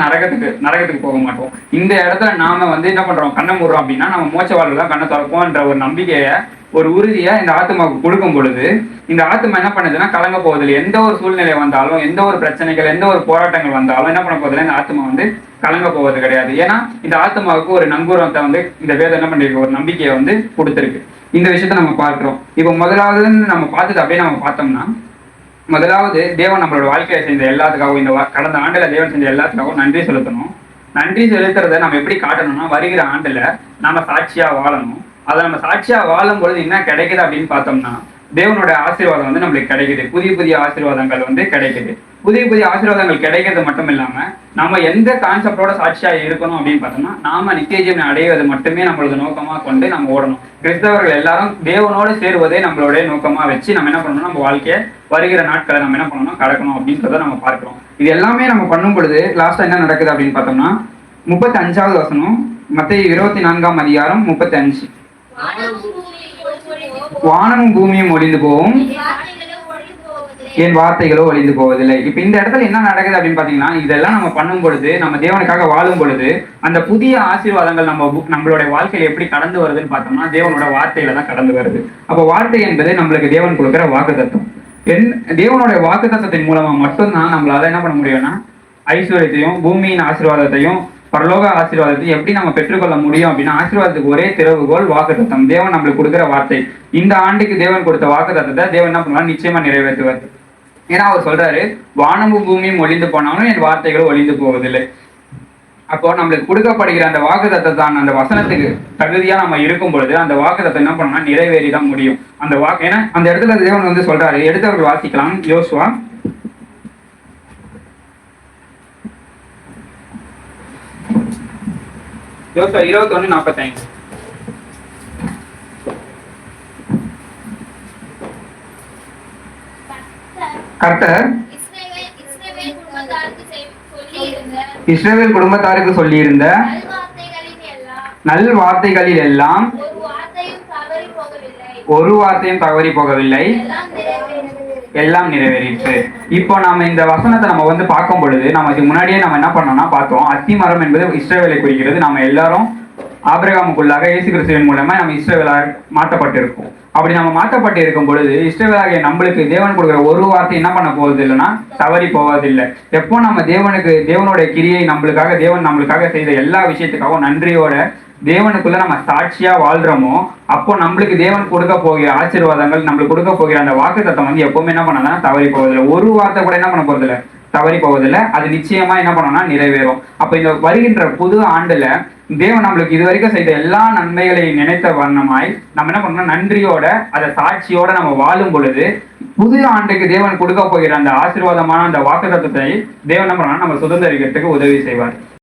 நரகத்துக்கு போக மாட்டோம். இந்த இடத்துல நாம வந்து என்ன பண்றோம், கண்ணை மூடுறோம் அப்படின்னா நம்ம மோட்ச வாழ்வுதான் கண்ணை திறப்போம்ன்ற ஒரு நம்பிக்கைய, ஒரு உறுதியை இந்த ஆத்மாவுக்கு கொடுக்கும் பொழுது இந்த ஆத்மா என்ன பண்ணுதுன்னா கலங்க போவதில்லை. எந்த ஒரு சூழ்நிலை வந்தாலும், எந்த ஒரு பிரச்சனைகள், எந்த ஒரு போராட்டங்கள் வந்தாலும் என்ன பண்ண போவதில்லை, இந்த ஆத்மா வந்து கலங்க போவது கிடையாது. ஏன்னா இந்த ஆத்மாவுக்கு ஒரு நங்கூரத்தை வந்து இந்த வேதம் என்ன பண்ணிருக்கு, ஒரு நம்பிக்கையை வந்து கொடுத்துருக்கு. இந்த விஷயத்த நம்ம பார்க்கிறோம். இப்போ முதலாவது நம்ம பார்த்தது அப்படியே நம்ம பார்த்தோம்னா, முதலாவது தேவன் நம்மளோட வாழ்க்கையை செஞ்ச எல்லாத்துக்காகவும், இந்த கடந்த ஆண்டுல தேவன் செஞ்ச எல்லாத்துக்காகவும் நன்றி செலுத்தணும். நன்றி செலுத்துறதை நம்ம எப்படி காட்டணும்னா, வருகிற ஆண்டுல நாம சாட்சியா வாழணும். அதை நம்ம சாட்சியா வாழும் பொழுது என்ன கிடைக்குது அப்படின்னு பார்த்தோம்னா, தேவனோட ஆசீர்வாதம் வந்து நம்மளுக்கு கிடைக்குது. புதிய புதிய ஆசீர்வாதங்கள் வந்து கிடைக்குது. புதிய புதிய ஆசீர்வாதங்கள் கிடைக்கிறது மட்டும் இல்லாம நம்ம எந்த கான்செப்டோட சாட்சியா இருக்கணும் அப்படின்னு பார்த்தோம்னா நாம நித்திய ஜீவனை அடைவது மட்டுமே நம்மளோட நோக்கமா கொண்டு நம்ம ஓடணும். கிறிஸ்தவர்கள் எல்லாரும் தேவனோடு சேருவதே நம்மளுடைய நோக்கமா வச்சு நம்ம என்ன பண்ணணும், நம்ம வாழ்க்கையை வருகிற நாட்களை நம்ம என்ன பண்ணணும், கடக்கணும் அப்படின்றத நம்ம பார்க்கிறோம். இது எல்லாமே நம்ம பண்ணும் பொழுது லாஸ்டா என்ன நடக்குது அப்படின்னு பார்த்தோம்னா 35வது வசனம், மத்தேயு 24ஆம் அதிகாரம் 35. வானமும் பூமியும் ஒளிந்து போகும், என் வார்த்தைகளோ ஒளிந்து போவதில்லை. இப்ப இந்த இடத்துல என்ன நடக்குது அப்படின்னு பாத்தீங்கன்னா, இதெல்லாம் நம்ம பண்ணும் பொழுது, நம்ம தேவனுக்காக வாழும் பொழுது அந்த புதிய ஆசீர்வாதங்கள் நம்மளுடைய வாழ்க்கையில எப்படி கடந்து வருதுன்னு பார்த்தோம்னா தேவனோட வார்த்தையில தான் கடந்து வருது. அப்ப வார்த்தை என்பது நம்மளுக்கு தேவன் கொடுக்கிற வாக்குத்தத்தம். தேவனுடைய வாக்குத்தத்தத்தின் மூலமா மட்டும்தான் நம்மளால என்ன பண்ண முடியும்னா ஐஸ்வர்யத்தையும் பூமியின் ஆசீர்வாதத்தையும் பரலோக ஆசீர்வாதத்தையும் எப்படி நம்ம பெற்றுக்கொள்ள முடியும் அப்படின்னா, ஆசீர்வாதத்துக்கு ஒரே திறவுகோல் வாக்குத்தத்தம். தேவன் நம்மளுக்கு கொடுக்குற வார்த்தை. இந்த ஆண்டுக்கு தேவன் கொடுத்த வாக்குத்தத்தத்தை தேவன் என்ன பண்ணுவார், நிச்சயமா நிறைவேற்றுவார். ஏன்னா அவர் சொல்றாரு, வானமும் பூமியும் ஒளிந்து போனாலும் என் வார்த்தைகளும் ஒளிந்து போவதில்லை. அப்போ நம்மளுக்கு கொடுக்கப்படுகிற அந்த வாக்குத்தத்தத்தான் அந்த வசனத்துக்கு தகுதியா நம்ம இருக்கும் பொழுது அந்த வாக்குத்தத்தம் என்ன பண்ணணும்னா நிறைவேறிதான் முடியும். அந்த ஏன்னா அந்த இடத்துல தேவன் வந்து சொல்றாரு, எடுத்தவர்கள் வாசிக்கலாம். யோசுவா 21:45. கர்த்தர் இஸ்ரவேல் குடும்பத்தாருக்கு சொல்லியிருந்த நல் வார்த்தைகளில் எல்லாம் ஒரு வார்த்தையும் தவறி போகவில்லை, எல்லாம் நிறைவேறிற்று. இப்போ நாம இந்த வசனத்தை நம்ம வந்து பார்க்கும் பொழுது நம்ம இதுக்கு முன்னாடியே நம்ம என்ன பண்ணோம்னா பார்த்தோம், அத்திமரம் என்பது இஸ்ரவேலை குறிக்கிறது. நம்ம எல்லாரும் ஆபிரகாமுக்குள்ளாக இயேசு கிறிஸ்துவின் மூலமா நம்ம இஸ்ரவேலாக மாற்றப்பட்டிருக்கோம். அப்படி நம்ம மாற்றப்பட்டு இருக்கும் பொழுது இஸ்ரவேலாகிய நம்மளுக்கு தேவன் கொடுக்குற ஒரு வார்த்தை என்ன பண்ண போவது இல்லைன்னா தவறி போவதில்லை. எப்போ நம்ம தேவனுடைய கிரியை தேவன் நம்மளுக்காக செய்த எல்லா விஷயத்துக்காகவும் நன்றியோட தேவனுக்குள்ள நம்ம சாட்சியா வாழ்றோமோ, அப்போ நம்மளுக்கு தேவன் கொடுக்க போகிற ஆசீர்வாதங்கள், நம்மளுக்கு கொடுக்க போகிற அந்த வாக்குத்தத்தம் வந்து எப்பவுமே என்ன பண்ணாதான் தவறி போவதில்லை. ஒரு வார்த்தை கூட என்ன பண்ண போறதில்லை, தவறி போவதில்லை. அது நிச்சயமா என்ன பண்ணணும்னா நிறைவேறும். அப்ப இந்த வருகின்ற புது ஆண்டுல தேவன் நம்மளுக்கு இதுவரைக்கும் செய்த எல்லா நன்மைகளை நினைத்த வண்ணமாய் நம்ம என்ன பண்ணணும், நன்றியோட அதை சாட்சியோட நம்ம வாழும் பொழுது புது ஆண்டுக்கு தேவன் கொடுக்க போகிற அந்த ஆசீர்வாதமான அந்த வாக்குத்தத்தத்தை தேவன் என்ன பண்ணணும், நம்ம சுதந்திரிக்கிறதுக்கு உதவி செய்வார்.